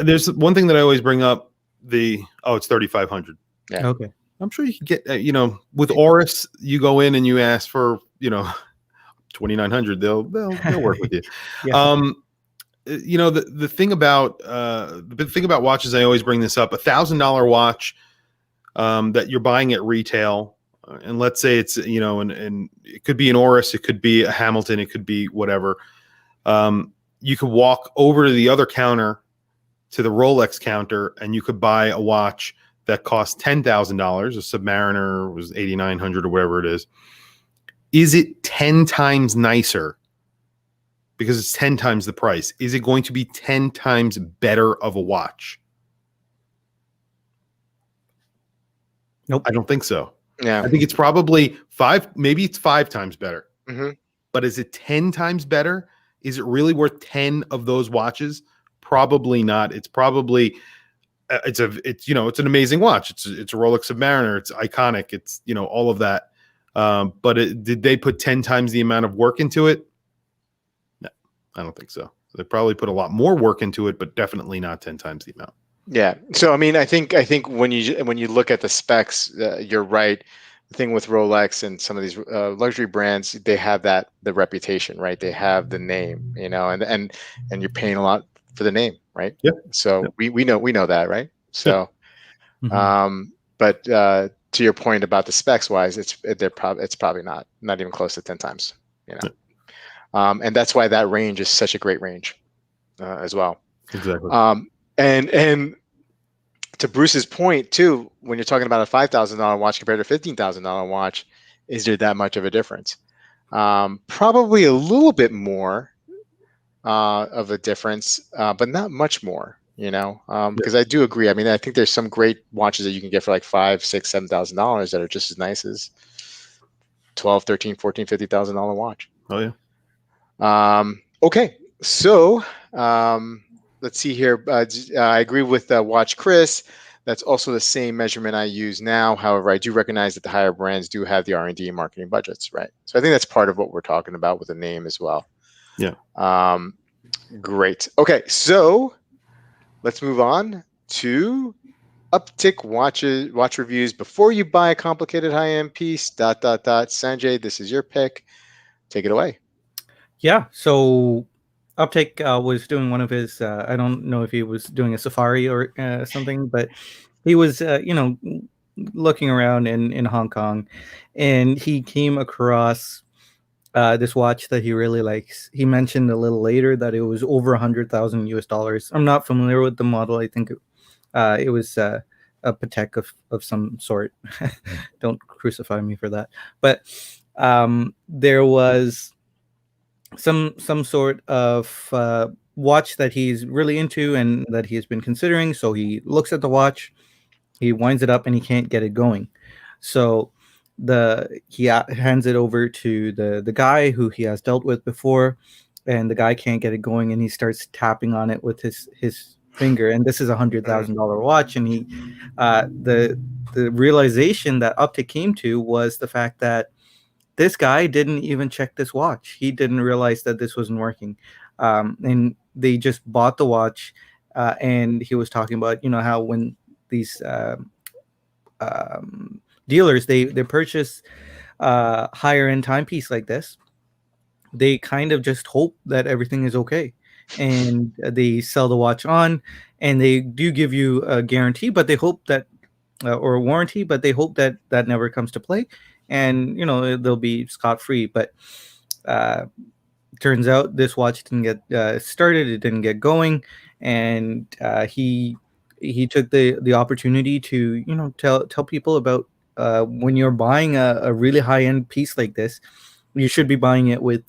there's one thing that I always bring up: it's 3,500. Yeah. Okay. I'm sure you can get with Oris, you go in and you ask for 2,900. They'll work with you. Yeah. The thing about watches, I always bring this up: $1,000 watch that you're buying at retail, and let's say it's and it could be an Oris, it could be a Hamilton, it could be whatever. You could walk over to the other counter, to the Rolex counter, and you could buy a watch that costs $10,000. A Submariner was 8,900 or whatever it is. Is it 10 times nicer? Because it's 10 times the price. Is it going to be 10 times better of a watch? Nope. I don't think so. Yeah. I think it's probably 5, maybe it's 5 times better. Mm-hmm. But is it 10 times better? Is it really worth 10 of those watches? Probably not. It's probably it's an amazing watch. It's a Rolex Submariner. It's iconic. It's all of that. But did they put 10 times the amount of work into it? No, I don't think so. They probably put a lot more work into it, but definitely not 10 times the amount. Yeah. So I mean, I think when you look at the specs, you're right. The thing with Rolex and some of these luxury brands, they have the reputation, right? They have the name, and you're paying a lot for the name, right? Yeah. So we know that, right? So, but to your point about the specs wise, it's probably not even close to 10 times, and that's why that range is such a great range as well. Exactly. And to Bruce's point too, when you're talking about a $5,000 watch compared to a $15,000 watch, is there that much of a difference? Probably a little bit more of a difference, but not much more, because I do agree. I mean, I think there's some great watches that you can get for like $5,000, $6,000, $7,000 that are just as nice as $12,000, $13,000, $14,000, $15,000 watch. Oh yeah. Okay, so let's see here. I agree with WatchChris. That's also the same measurement I use now. However, I do recognize that the higher brands do have the R&D and marketing budgets, right? So I think that's part of what we're talking about with the name as well. Yeah. Great. Okay, so let's move on to watch reviews before you buy a complicated high-end piece. ... Sanjay, this is your pick. Take it away. Yeah. So Uptick was doing one of his. I don't know if he was doing a safari or something, but he was, looking around in Hong Kong, and he came across this watch that he really likes. He mentioned a little later that it was over $100,000 US. I'm not familiar with the model. I think it was a Patek of some sort. Don't crucify me for that. But there was some sort of watch that he's really into and that he's been considering. So he looks at the watch, he winds it up, and he can't get it going. So he hands it over to the guy who he has dealt with before, and the guy can't get it going, and he starts tapping on it with his finger. And this is $100,000 watch, and he the realization that Uptick came to was the fact that this guy didn't even check this watch. He didn't realize that this wasn't working, and they just bought the watch. And he was talking about how when these dealers they purchase higher end timepiece like this, they kind of just hope that everything is okay, and they sell the watch on, and they do give you a guarantee, but they hope that or a warranty, but they hope that that never comes to play, and they'll be scot free. But turns out this watch didn't get started, it didn't get going, and he took the opportunity to tell people about when you're buying a really high end piece like this, you should be buying it with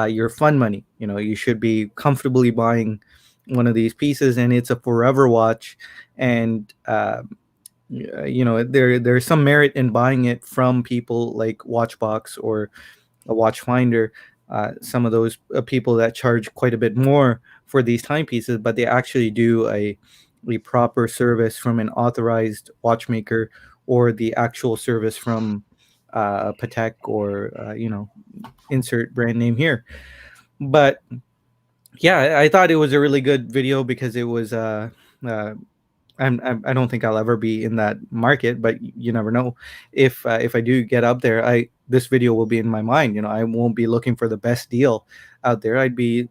your fun money. You should be comfortably buying one of these pieces, and it's a forever watch. And there's some merit in buying it from people like Watchbox or a Watchfinder. Some of those people that charge quite a bit more for these timepieces, but they actually do a proper service from an authorized watchmaker, or the actual service from Patek, or insert brand name here. But yeah, I thought it was a really good video because it was I don't think I'll ever be in that market, but you never know. If I do get up there, this video will be in my mind. I won't be looking for the best deal out there. I'd be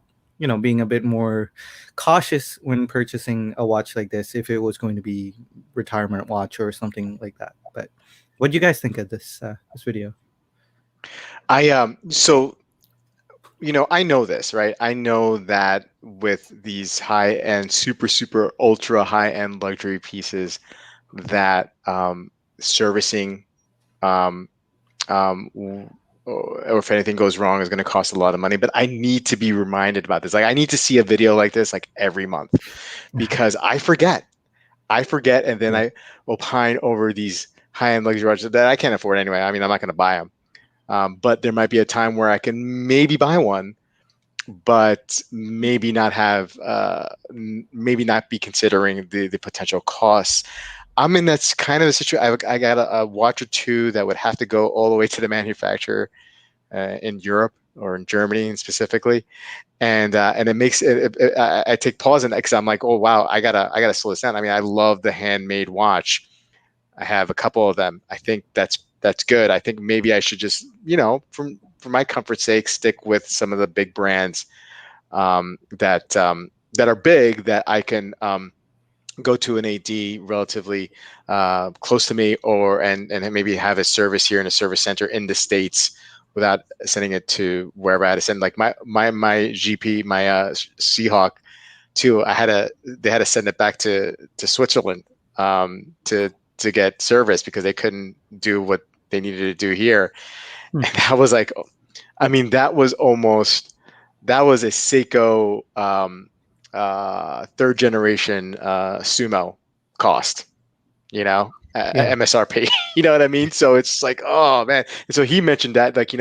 being a bit more cautious when purchasing a watch like this, if it was going to be retirement watch or something like that. But what do you guys think of this video? So I know this, right? I know that with these high-end, super ultra high-end luxury pieces, that servicing or if anything goes wrong is going to cost a lot of money. But I need to be reminded about this. Like, I need to see a video like this like every month, because I forget, and then I opine over these high-end luxury watches that I can't afford anyway. I mean, I'm not going to buy them. But there might be a time where I can maybe buy one, but maybe not have, maybe not be considering the potential costs. I'm in that's kind of a situation. I got a watch or two that would have to go all the way to the manufacturer in Europe or in Germany specifically, and it makes it. I take pause in it because I'm like, oh wow, I gotta slow this down. I mean, I love the handmade watch. I have a couple of them. I think that's good. I think maybe I should just, for my comfort's sake, stick with some of the big brands that are big, that I can go to an AD relatively close to me, and maybe have a service here in a service center in the States without sending it to wherever I had to send. Like my GP, my Seahawk too. They had to send it back to Switzerland to get service because they couldn't do what they needed to do here. And that was like, I mean, that was a Seiko third generation Sumo cost, MSRP, you know what I mean? So it's like, oh man. And so he mentioned that, like,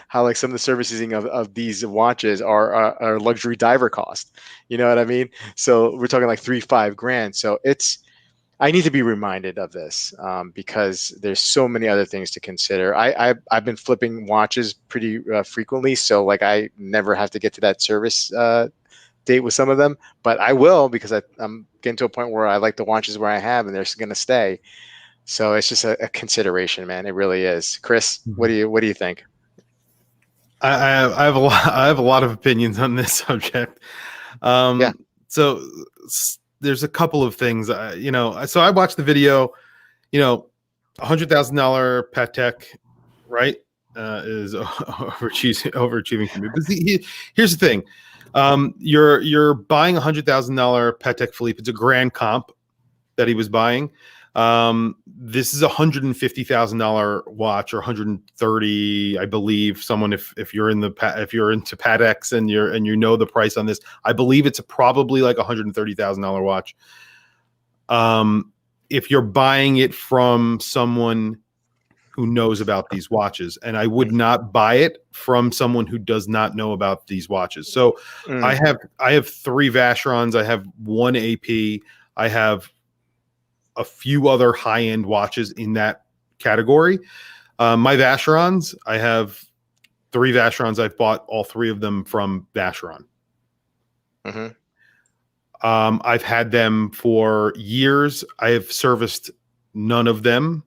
how like some of the servicing of these watches are luxury diver cost, you know what I mean? So we're talking like $3-5 grand. So I need to be reminded of this because there's so many other things to consider. I've been flipping watches pretty frequently, so like I never have to get to that service date with some of them, but I will, because I'm getting to a point where I like the watches where I have, and they're going to stay. So it's just a consideration, man. It really is. Chris, what do you think? I have a lot of opinions on this subject. Yeah. So there's a couple of things, so I watched the video, $100,000 Patek, right? Is overachieving for me. But here's the thing. You're buying $100,000 Patek Philippe. It's a grand comp that he was buying. This is $150,000 watch, or 130, I believe. Someone, if you're into Pateks and you know the price on this, I believe it's probably like $130,000 watch. If you're buying it from someone who knows about these watches, and I would not buy it from someone who does not know about these watches. So I have 3 Vacherons, I have 1 AP, I have a few other high-end watches in that category. My Vacherons, I have 3 Vacherons. I've bought all 3 of them from Vacheron. I've had them for years. I have serviced none of them.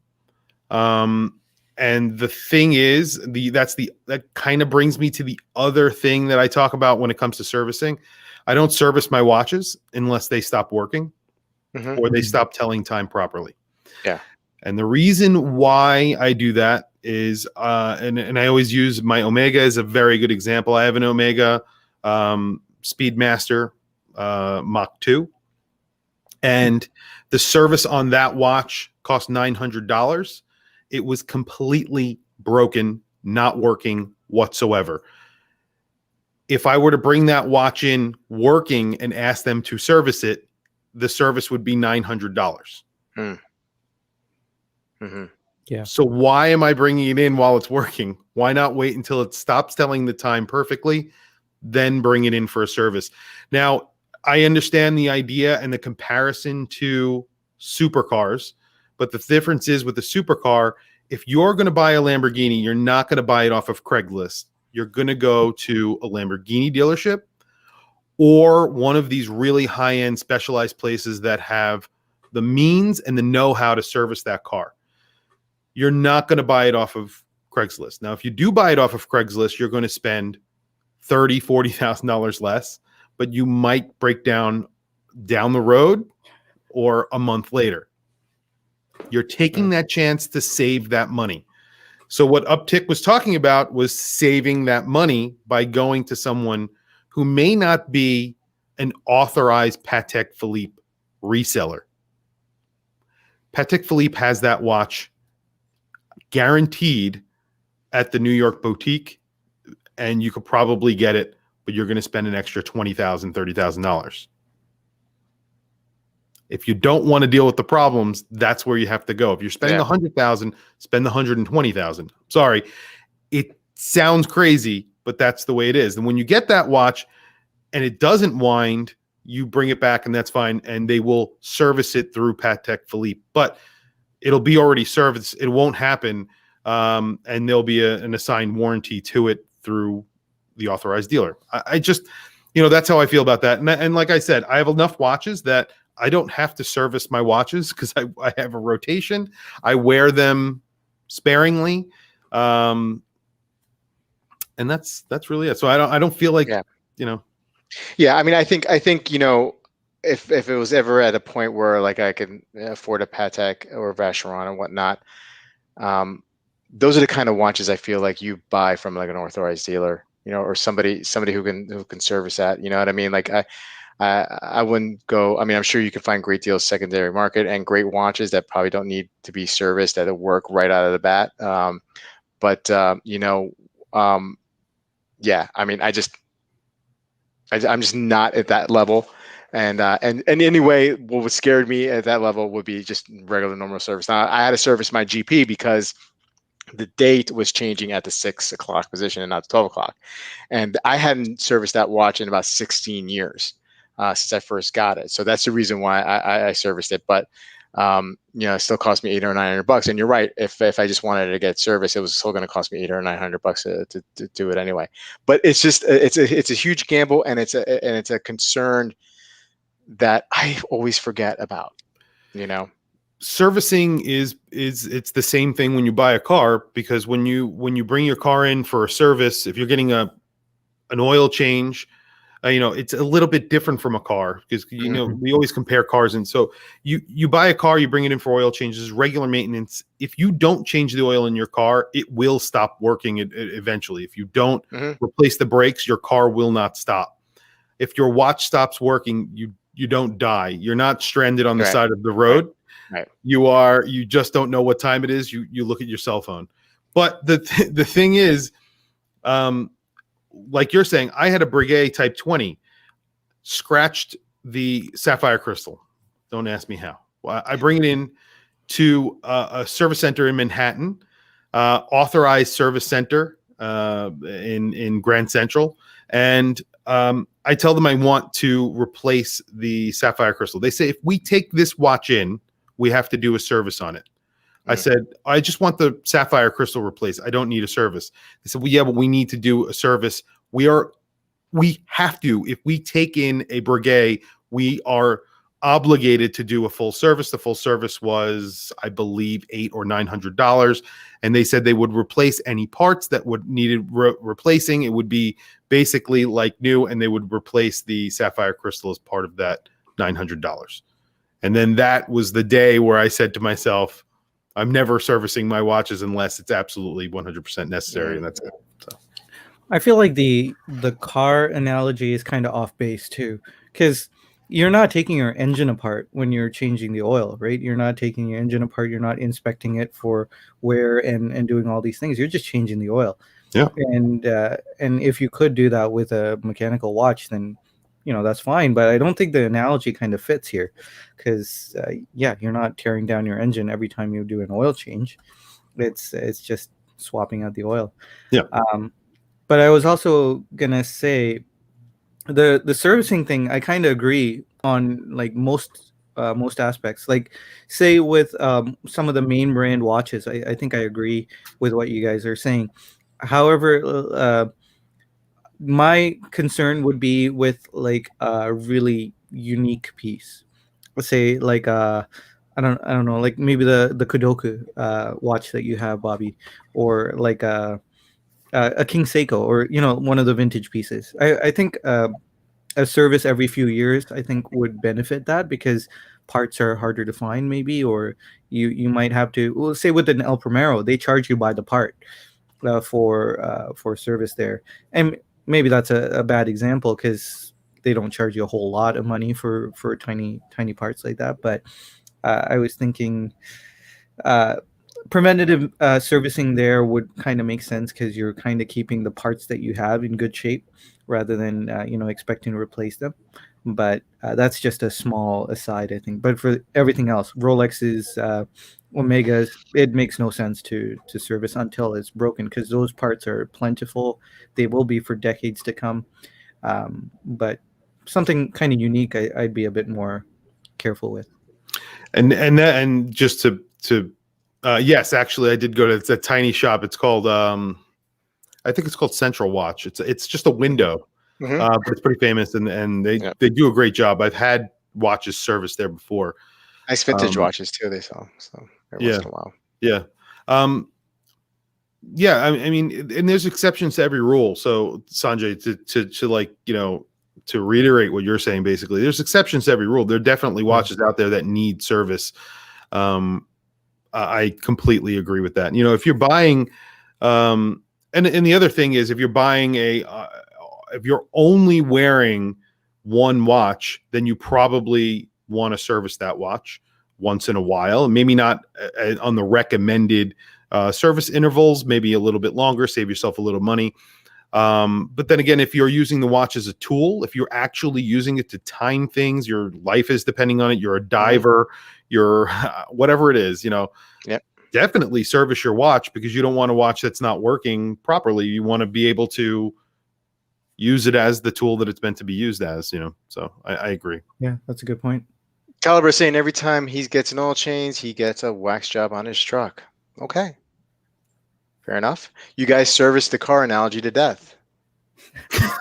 And the thing is, that kind of brings me to the other thing that I talk about when it comes to servicing. I don't service my watches unless they stop working or they stop telling time properly. Yeah. And the reason why I do that is, and I always use my Omega as a very good example. I have an Omega Speedmaster Mach 2, and the service on that watch cost $900. It was completely broken, not working whatsoever. If I were to bring that watch in working and ask them to service it, the service would be $900. Yeah. So why am I bringing it in while it's working? Why not wait until it stops telling the time perfectly, then bring it in for a service? Now, I understand the idea and the comparison to supercars, but the difference is with the supercar, if you're going to buy a Lamborghini, you're not going to buy it off of Craigslist. You're going to go to a Lamborghini dealership or one of these really high-end specialized places that have the means and the know-how to service that car. You're not going to buy it off of Craigslist. Now, if you do buy it off of Craigslist, you're going to spend $30,000, $40,000 less, but you might break down the road or a month later. You're taking that chance to save that money. So what Uptick was talking about was saving that money by going to someone who may not be an authorized Patek Philippe reseller. Patek Philippe has that watch guaranteed at the New York boutique, and you could probably get it, but you're going to spend an extra $20,000, $30,000. If you don't want to deal with the problems, that's where you have to go. If you're spending $100,000, spend the $120,000. Sorry, it sounds crazy, but that's the way it is. And when you get that watch and it doesn't wind, you bring it back, and that's fine, and they will service it through Patek Philippe. But it'll be already serviced. It won't happen, and there'll be an assigned warranty to it through the authorized dealer. I just, that's how I feel about that. And like I said, I have enough watches that I don't have to service my watches because I have a rotation. I wear them sparingly, and that's really it. So I don't feel like Yeah, I mean, I think if it was ever at a point where like I can afford a Patek or a Vacheron and whatnot, those are the kind of watches I feel like you buy from like an authorized dealer, or somebody who can service that. You know what I mean? Like I wouldn't go. I mean, I'm sure you can find great deals secondary market and great watches that probably don't need to be serviced, that'll work right out of the bat. Yeah, I mean, I'm just not at that level. And anyway, what scared me at that level would be just regular normal service. Now, I had to service my GP because the date was changing at the 6 o'clock position and not the 12 o'clock. And I hadn't serviced that watch in about 16 years since I first got it. So that's the reason why I serviced it. But it still cost me $800 or $900. And you're right. If I just wanted to get service, it was still going to cost me $800 or $900 to do it anyway. But it's just it's a huge gamble, and it's a concern that I always forget about. Servicing is it's the same thing when you buy a car, because when you bring your car in for a service, if you're getting an oil change, it's a little bit different from a car, because we always compare cars. And so you buy a car, you bring it in for oil changes, regular maintenance. If you don't change the oil in your car, it will stop working eventually. If you don't replace the brakes, your car will not stop. If your watch stops working, you don't die. You're not stranded on the side of the road. Right. You just don't know what time it is. You look at your cell phone. But the thing is, like you're saying, I had a Breguet Type 20, scratched the sapphire crystal. Don't ask me how. I bring it in to a service center in Manhattan, authorized service center in Grand Central, and I tell them I want to replace the sapphire crystal. They say, if we take this watch in, we have to do a service on it. I said, I just want the sapphire crystal replaced. I don't need a service. They said, well, yeah, but we need to do a service. We have to. If we take in a Breguet, we are obligated to do a full service. The full service was, I believe, $800 or $900, and they said they would replace any parts that would needed replacing. It would be basically like new, and they would replace the sapphire crystal as part of that $900. And then that was the day where I said to myself, I'm never servicing my watches unless it's absolutely 100% necessary, and that's it. So I feel like the car analogy is kind of off base too, because you're not taking your engine apart when you're changing the oil, right? You're not taking your engine apart. You're not inspecting it for wear and doing all these things. You're just changing the oil. Yeah. And if you could do that with a mechanical watch, then that's fine. But I don't think the analogy kind of fits here, because you're not tearing down your engine every time you do an oil change. It's just swapping out the oil. Yeah. But I was also gonna say, the servicing thing, I kind of agree on, like, most aspects. Like, say with some of the main brand watches, I think I agree with what you guys are saying. However, my concern would be with, like, a really unique piece. Let's say, like, I don't know, like maybe the Kodoku watch that you have, Bobby, or like a King Seiko, or one of the vintage pieces. I think a service every few years, I think, would benefit that, because parts are harder to find, maybe, or you might have to, well, say with an El Primero, they charge you by the part for service there. And maybe that's a bad example, because they don't charge you a whole lot of money for tiny parts like that. But I was thinking preventative servicing there would kind of make sense, because you're kind of keeping the parts that you have in good shape, rather than expecting to replace them. But that's just a small aside, I think. But for everything else, Rolexes, Omegas, it makes no sense to service until it's broken, because those parts are plentiful. They will be for decades to come. But something kind of unique, I'd be a bit more careful with. And just to yes, actually, I did go to, it's a tiny shop. It's called I think it's called Central Watch. It's just a window, but it's pretty famous, and they do a great job. I've had watches serviced there before. Nice vintage watches too, they sell. So every once in a while. Yeah. I mean, and there's exceptions to every rule. So Sanjay, to like, to reiterate what you're saying, basically, there's exceptions to every rule. There are definitely watches out there that need service. I completely agree with that. If you're buying, and the other thing is, if you're buying if you're only wearing one watch, then you probably want to service that watch once in a while. Maybe not on the recommended service intervals, maybe a little bit longer, save yourself a little money. But then again, if you're using the watch as a tool, if you're actually using it to time things, your life is depending on it, you're a diver, you're whatever it is, definitely service your watch, because you don't want a watch that's not working properly. You want to be able to use it as the tool that it's meant to be used as, so I agree. Yeah, that's a good point. Caliber saying every time he gets an oil change, he gets a wax job on his truck. Okay. Fair enough. You guys service the car analogy to death.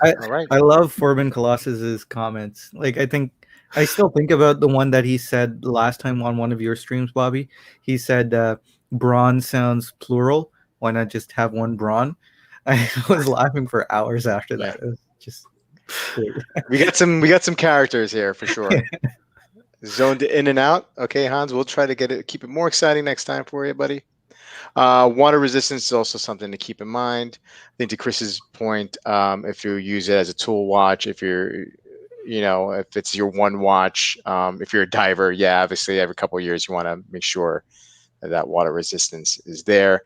All right. I love Forbin Colossus's comments. Like, I still think about the one that he said last time on one of your streams, Bobby. He said, brawn sounds plural. Why not just have one brawn? I was laughing for hours after that. It was just we got some characters here for sure. Zoned in and out. Okay, Hans, we'll try to keep it more exciting next time for you, buddy. Water resistance is also something to keep in mind. I think to Chris's point, if you use it as a tool watch, if you're, if it's your one watch, if you're a diver, obviously every couple of years you want to make sure that water resistance is there.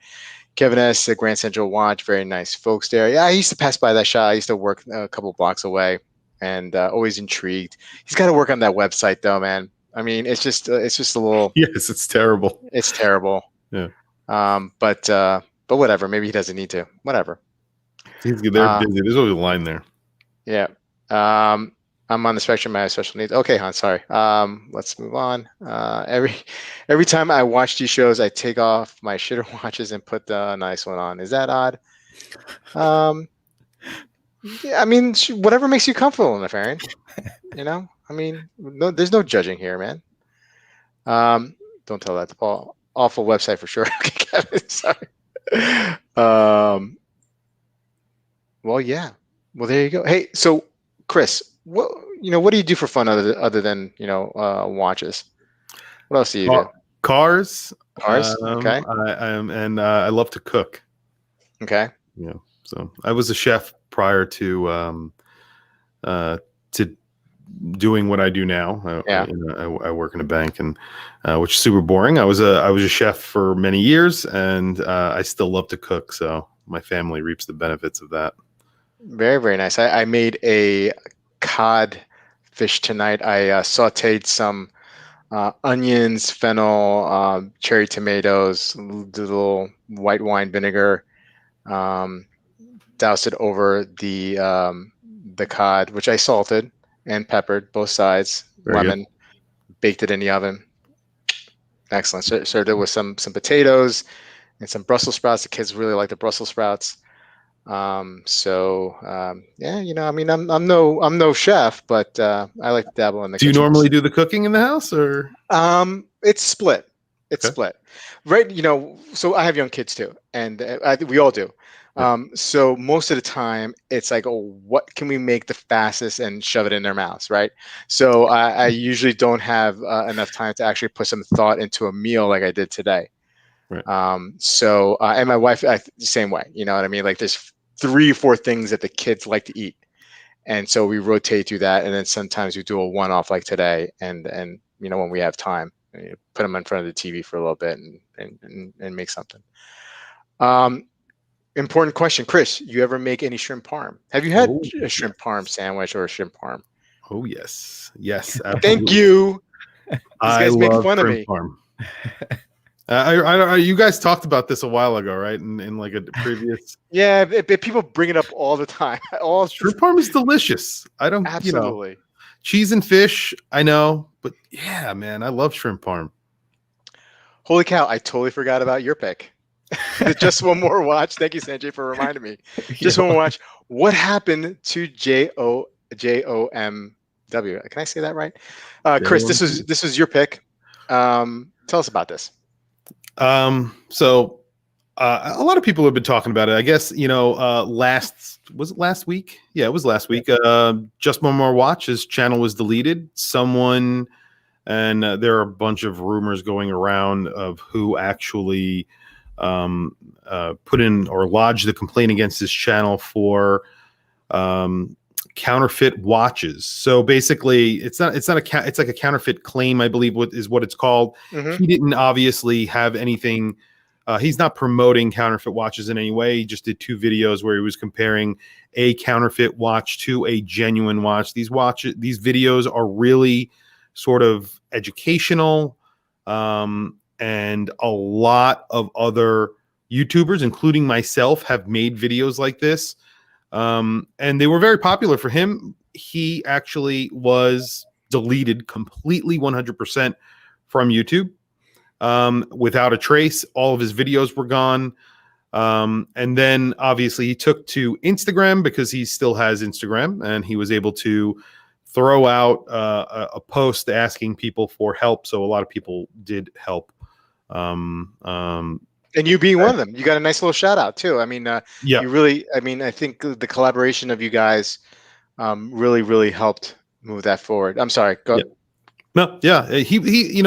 Kevin S. at Grand Central Watch, very nice folks there. Yeah, I used to pass by that shop. I used to work a couple blocks away, and always intrigued. He's got to work on that website though, man. I mean, it's just a little. Yes, it's terrible. It's terrible. Yeah. But whatever. Maybe he doesn't need to. Whatever. They're busy. There's always a line there. Yeah. I'm on the spectrum. I have special needs. Okay, Hans. Sorry. Let's move on. Every time I watch these shows, I take off my shitter watches and put the nice one on. Is that odd? Yeah, I mean, whatever makes you comfortable in the Aaron. I mean, no, there's no judging here, man. Don't tell that to Paul. Awful website for sure. Okay, Kevin, sorry. Well, yeah. Well, there you go. Hey, so Chris, what do you do for fun other than watches? What else do you do? Cars. Cars. Okay. I love to cook. Okay. Yeah. So I was a chef prior to doing what I do now. I work in a bank, and which is super boring. I was a chef for many years, and I still love to cook. So my family reaps the benefits of that. Very, very nice. I made a cod fish tonight. I sauteed some onions, fennel, cherry tomatoes, a little white wine vinegar, doused it over the cod, which I salted and peppered both sides, lemon, baked it in the oven. Excellent. Served it with some potatoes and some Brussels sprouts. The kids really like the Brussels sprouts. Yeah, I mean, I'm no chef, but I like to dabble in the kitchen. Do you normally do the cooking in the house, or? It's split. It's split, right? So I have young kids too, and we all do. So most of the time, it's like, oh, what can we make the fastest and shove it in their mouths, right? So I usually don't have enough time to actually put some thought into a meal like I did today. Right. And my wife, the same way. You know what I mean? Like there's 3 or 4 things that the kids like to eat, and so we rotate through that. And then sometimes we do a one-off like today, and when we have time, put them in front of the TV for a little bit and make something. Important question, Chris. You ever make any shrimp parm? Have you had a shrimp parm sandwich or a shrimp parm? Oh yes, absolutely. Thank you. These guys make fun of me. Parm. You guys talked about this a while ago, right? In like a previous. Yeah, people bring it up all the time. Shrimp parm is delicious. I don't absolutely. Cheese and fish, I know, but yeah, man, I love shrimp parm. Holy cow! I totally forgot about your pick. Just one more watch. Thank you, Sanjay, for reminding me. Just one more watch. What happened to JOMW? Can I say that right? Chris, this was your pick. Tell us about this. So a lot of people have been talking about it. I guess was it last week? Yeah, it was last week. Just One More Watch. His channel was deleted. And there are a bunch of rumors going around of who actually put in or lodged the complaint against his channel for counterfeit watches. So basically, it's like a counterfeit claim, I believe, is what it's called. He didn't obviously have anything. He's not promoting counterfeit watches in any way. He just did 2 videos where he was comparing a counterfeit watch to a genuine watch. These videos are really sort of educational. And a lot of other YouTubers, including myself, have made videos like this. And they were very popular for him. He actually was deleted completely 100% from YouTube without a trace. All of his videos were gone. And then obviously he took to Instagram because he still has Instagram, and he was able to throw out a post asking people for help. So a lot of people did help. And you being one of them, you got a nice little shout out too. I mean, you really, I think the collaboration of you guys really, really helped move that forward. I'm sorry. Go. No, yeah, he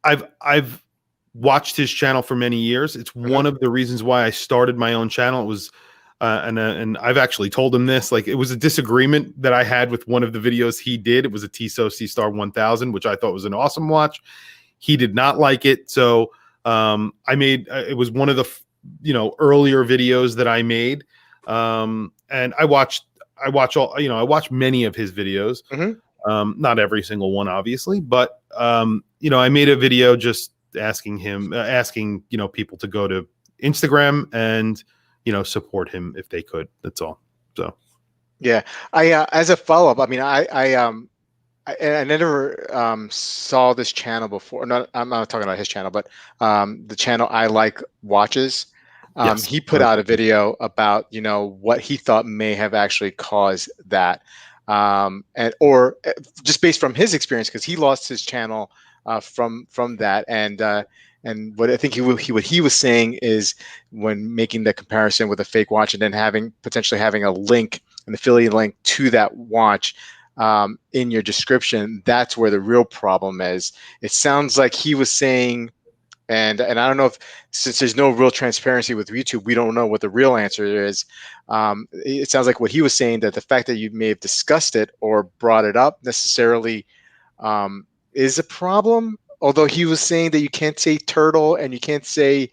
I've watched his channel for many years. It's one of the reasons why I started my own channel. It was, and I've actually told him this, like it was a disagreement that I had with one of the videos he did. It was a Tissot C-Star 1000, which I thought was an awesome watch. He did not like it. So I made, it was one of the, earlier videos that I made. And I watched many of his videos. Not every single one, obviously, but, I made a video just asking people to go to Instagram and, support him if they could. That's all. So, yeah, as a follow-up, I mean, I never saw this channel before. I'm not talking about his channel, but the channel I Like Watches. He put out a video about what he thought may have actually caused that. and or just based from his experience, because he lost his channel from that, and what I think what he was saying is, when making the comparison with a fake watch and then potentially having a link, an affiliate link to that watch in your description, that's where the real problem is. It sounds like he was saying, and I don't know if, since there's no real transparency with YouTube, we don't know what the real answer is. It sounds like what he was saying, that the fact that you may have discussed it or brought it up necessarily is a problem. Although he was saying that you can't say turtle and you can't say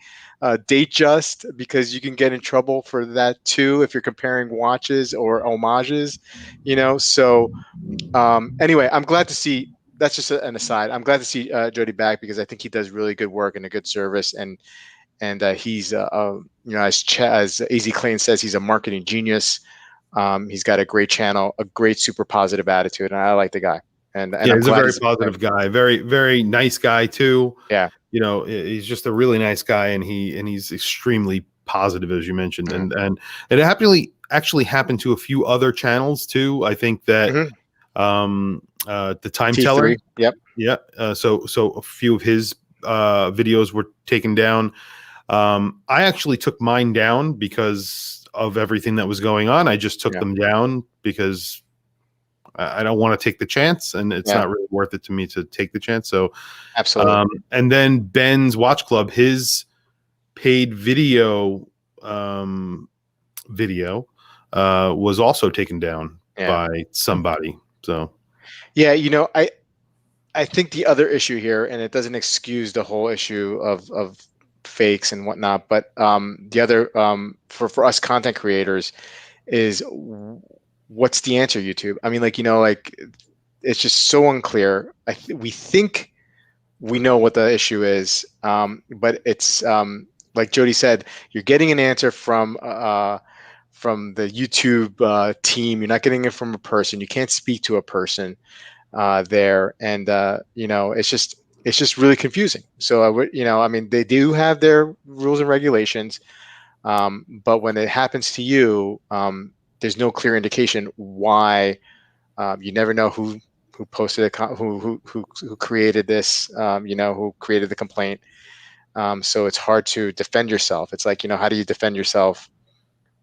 date just, because you can get in trouble for that too if you're comparing watches or homages, So anyway, I'm glad to see. That's just an aside. I'm glad to see Jody back, because I think he does really good work and a good service, and he's as AZ Clayton says, he's a marketing genius. He's got a great channel, a great super positive attitude, and I like the guy. And yeah, he's a very positive guy, very, very nice guy too. Yeah, he's just a really nice guy, and he's extremely positive, as you mentioned, and it actually happened to a few other channels too. I think that the Time Teller, so a few of his videos were taken down. I actually took mine down because of everything that was going on. I just took them down because I don't want to take the chance, and it's not really worth it to me to take the chance. So absolutely. And then Ben's Watch Club, his paid video was also taken down by somebody. So yeah, I think the other issue here, and it doesn't excuse the whole issue of fakes and whatnot, but the other for us content creators is, what's the answer, YouTube? I mean, it's just so unclear. We think we know what the issue is, but it's like Jody said, you're getting an answer from the YouTube team. You're not getting it from a person. You can't speak to a person there, and it's just really confusing. So I mean, they do have their rules and regulations, but when it happens to you, there's no clear indication why. You never know who posted it, who created this, who created the complaint. So it's hard to defend yourself. It's like, how do you defend yourself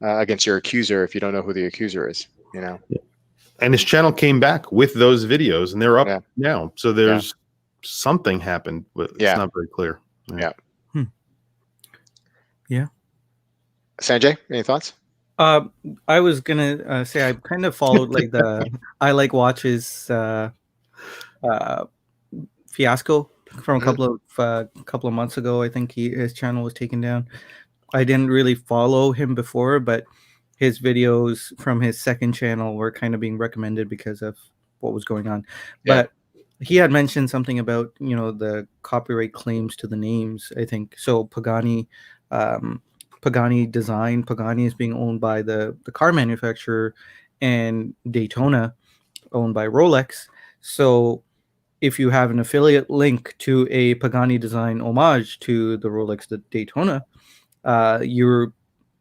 against your accuser if you don't know who the accuser is? And his channel came back with those videos, and they're up now. So there's something happened, but it's not very clear. Yeah. Sanjay, any thoughts? I was gonna say I kind of followed the I Like Watches fiasco from a couple of months ago. I think his channel was taken down. I didn't really follow him before, but his videos from his second channel were kind of being recommended because of what was going on. But he had mentioned something about the copyright claims to the names. I think so. Pagani Design. Pagani is being owned by the car manufacturer, and Daytona owned by Rolex. So if you have an affiliate link to a Pagani Design homage to the Rolex Daytona, you're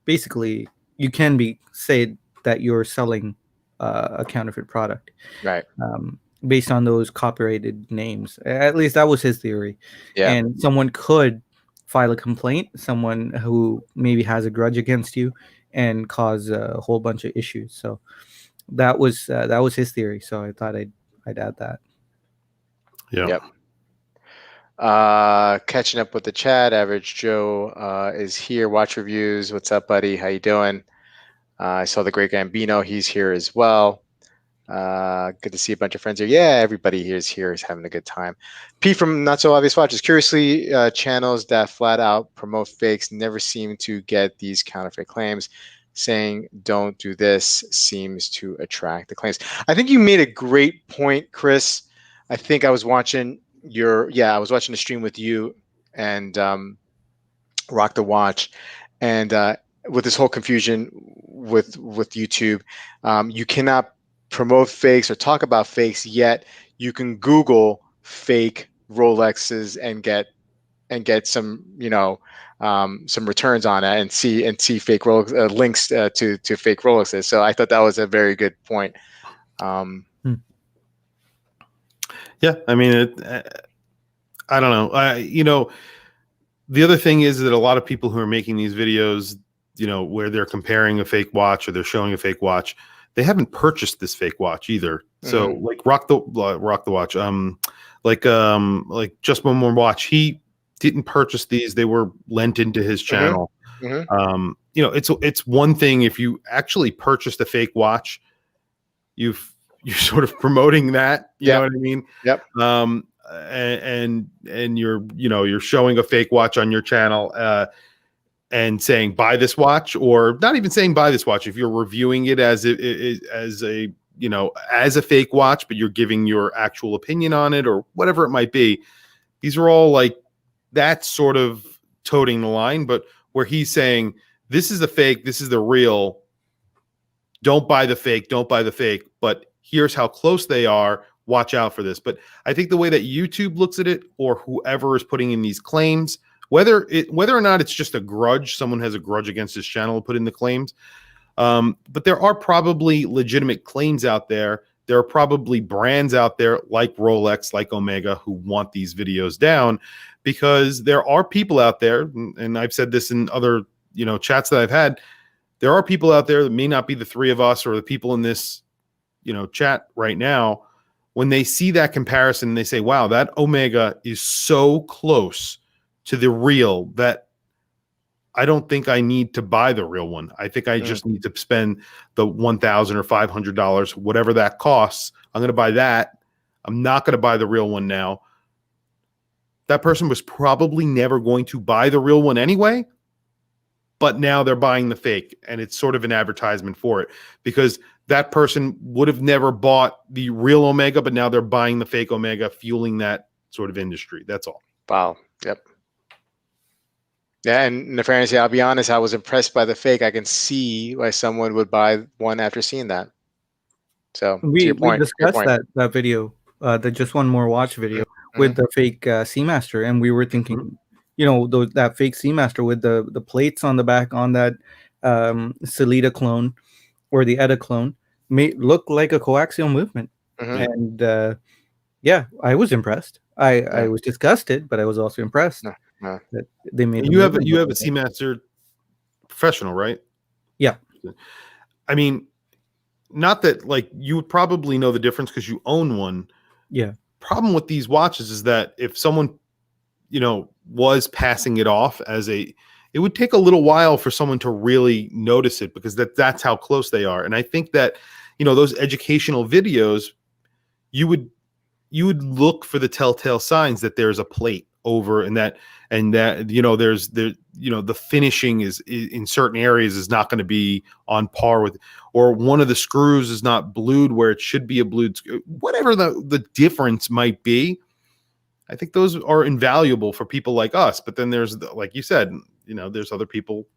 basically, you can say that you're selling a counterfeit product, right? Based on those copyrighted names. At least that was his theory. And someone could file a complaint, someone who maybe has a grudge against you, and cause a whole bunch of issues. So that was his theory. So I thought I'd add that. Yep. Catching up with the chat. Average Joe is here. Watch Reviews. What's up, buddy? How you doing? I saw the Great Gambino. He's here as well. Good to see a bunch of friends here. Yeah, everybody here is having a good time. Pete from Not So Obvious Watches. Curiously, channels that flat out promote fakes never seem to get these counterfeit claims. Saying don't do this seems to attract the claims. I think you made a great point, Chris. I think I was watching the stream with you and Rock the Watch, and with this whole confusion with YouTube, you cannot promote fakes or talk about fakes, yet you can Google fake Rolexes and get some some returns on it and see fake Rolex links to fake Rolexes. So I thought that was a very good point. Yeah, I mean, I don't know. The other thing is that a lot of people who are making these videos, where they're comparing a fake watch or they're showing a fake watch, they haven't purchased this fake watch either. So like Rock the Watch, like Just One More Watch, he didn't purchase these; they were lent into his channel. It's one thing if you actually purchased a fake watch, you're sort of promoting that. You know what I mean? Yep. And you're showing a fake watch on your channel and saying buy this watch, or not even saying buy this watch if you're reviewing it as a fake watch, but you're giving your actual opinion on it or whatever it might be. These are all like that sort of toting the line, but where he's saying this is the fake, this is the real, don't buy the fake, but here's how close they are, watch out for this. But I think the way that YouTube looks at it, or whoever is putting in these claims, whether or not it's just a grudge, someone has a grudge against his channel to put in the claims, but there are probably legitimate claims out there. There are probably brands out there like Rolex, like Omega, who want these videos down, because there are people out there, and I've said this in other chats that I've had, there are people out there that may not be the three of us or the people in this chat right now. When they see that comparison, they say, wow, that Omega is so close to the real that I don't think I need to buy the real one. I think I just need to spend the $1,000 or $500, whatever that costs. I'm going to buy that. I'm not going to buy the real one now. That person was probably never going to buy the real one anyway, but now they're buying the fake, and it's sort of an advertisement for it, because that person would have never bought the real Omega, but now they're buying the fake Omega, fueling that sort of industry. That's all. Wow. Yep. Yeah, and in fairness, I'll be honest, I was impressed by the fake. I can see why someone would buy one after seeing that. So we discussed that video, the Just One More Watch video with the fake Seamaster, and we were thinking, that fake Seamaster with the plates on the back on that Sellita clone or the Etta clone may look like a coaxial movement. And I was impressed. I was disgusted, but I was also impressed. That they made. You have a Seamaster Professional, right? Yeah. I mean, not that like you would probably know the difference because you own one. Yeah. Problem with these watches is that if someone, was passing it off as it would take a little while for someone to really notice it, because that's how close they are. And I think that, those educational videos, you would look for the telltale signs that there's a plate over, and that the finishing is in certain areas is not going to be on par with, or one of the screws is not blued where it should be a blued screw, whatever the difference might be. I think those are invaluable for people like us. But then there's, like you said, there's other people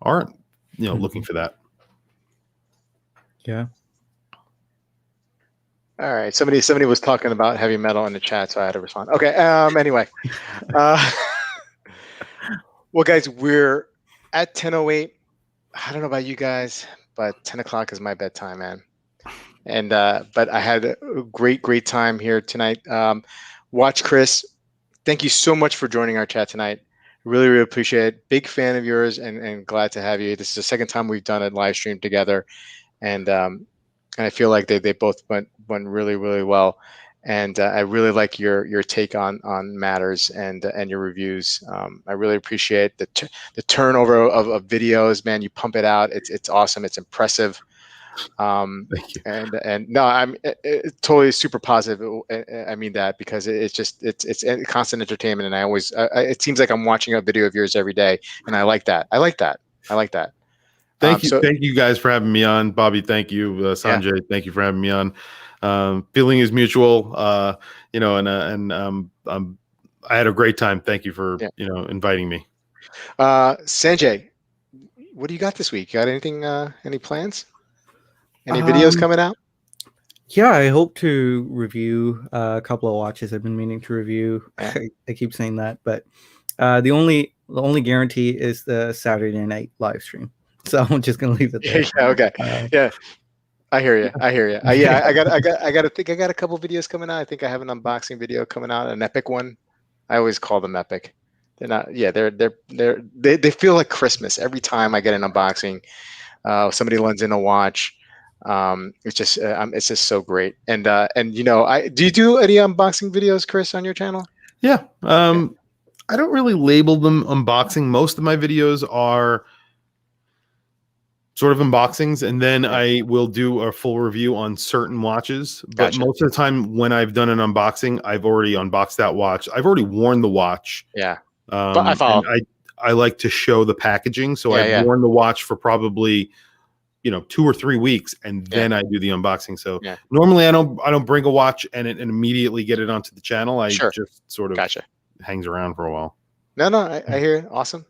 aren't, looking for that. Yeah. All right. Somebody was talking about heavy metal in the chat, so I had to respond. Okay. Anyway, well, guys, we're at 10:08. I don't know about you guys, but 10 o'clock is my bedtime, man. And but I had a great time here tonight. WatchChris, thank you so much for joining our chat tonight. Really appreciate it. Big fan of yours, and glad to have you. This is the second time we've done a live stream together, and I feel like they both went really well. And I really like your take on matters and your reviews. I really appreciate the turnover of videos, man. You pump it out. It's awesome. It's impressive. Thank you. And no, I'm totally super positive. I mean that because it's constant entertainment, and I always it seems like I'm watching a video of yours every day, and I like that. Thank you. Thank you guys for having me on. Bobby, thank you. Sanjay, thank you for having me on. Feeling is mutual, and I had a great time. Thank you for, inviting me. Sanjay, what do you got this week? You got anything, any plans? Any videos coming out? Yeah, I hope to review a couple of watches I've been meaning to review. I keep saying that, but the only guarantee is the Saturday night live stream. So I'm just going to leave it there. Okay. I hear you. Yeah, I got a couple videos coming out. I think I have an unboxing video coming out, an epic one. I always call them epic. They're not. Yeah, they feel like Christmas every time I get an unboxing. Somebody lends in a watch. It's just so great. And you know, do you do any unboxing videos, Chris, on your channel? Yeah. I don't really label them unboxing. Most of my videos are sort of unboxings, and then I will do a full review on certain watches. But most of the time when I've done an unboxing, I've already unboxed that watch. I've already worn the watch. Yeah. But I follow. And I like to show the packaging. So I've worn the watch for probably, 2 or 3 weeks, and then I do the unboxing. So normally I don't bring a watch and immediately get it onto the channel. I just sort of hangs around for a while. No, I hear it. Awesome.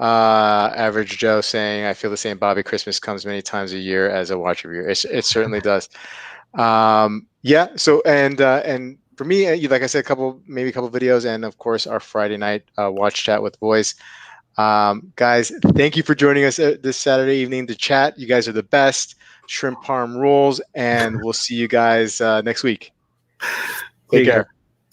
Average Joe saying, I feel the same, Bobby. Christmas comes many times a year as a watch reviewer. It certainly does. Yeah. So and for me, like I said, maybe a couple videos, and of course our Friday night watch chat with boys. Guys, thank you for joining us this Saturday evening to chat. You guys are the best. Shrimp Parm rules, and we'll see you guys next week. Take care.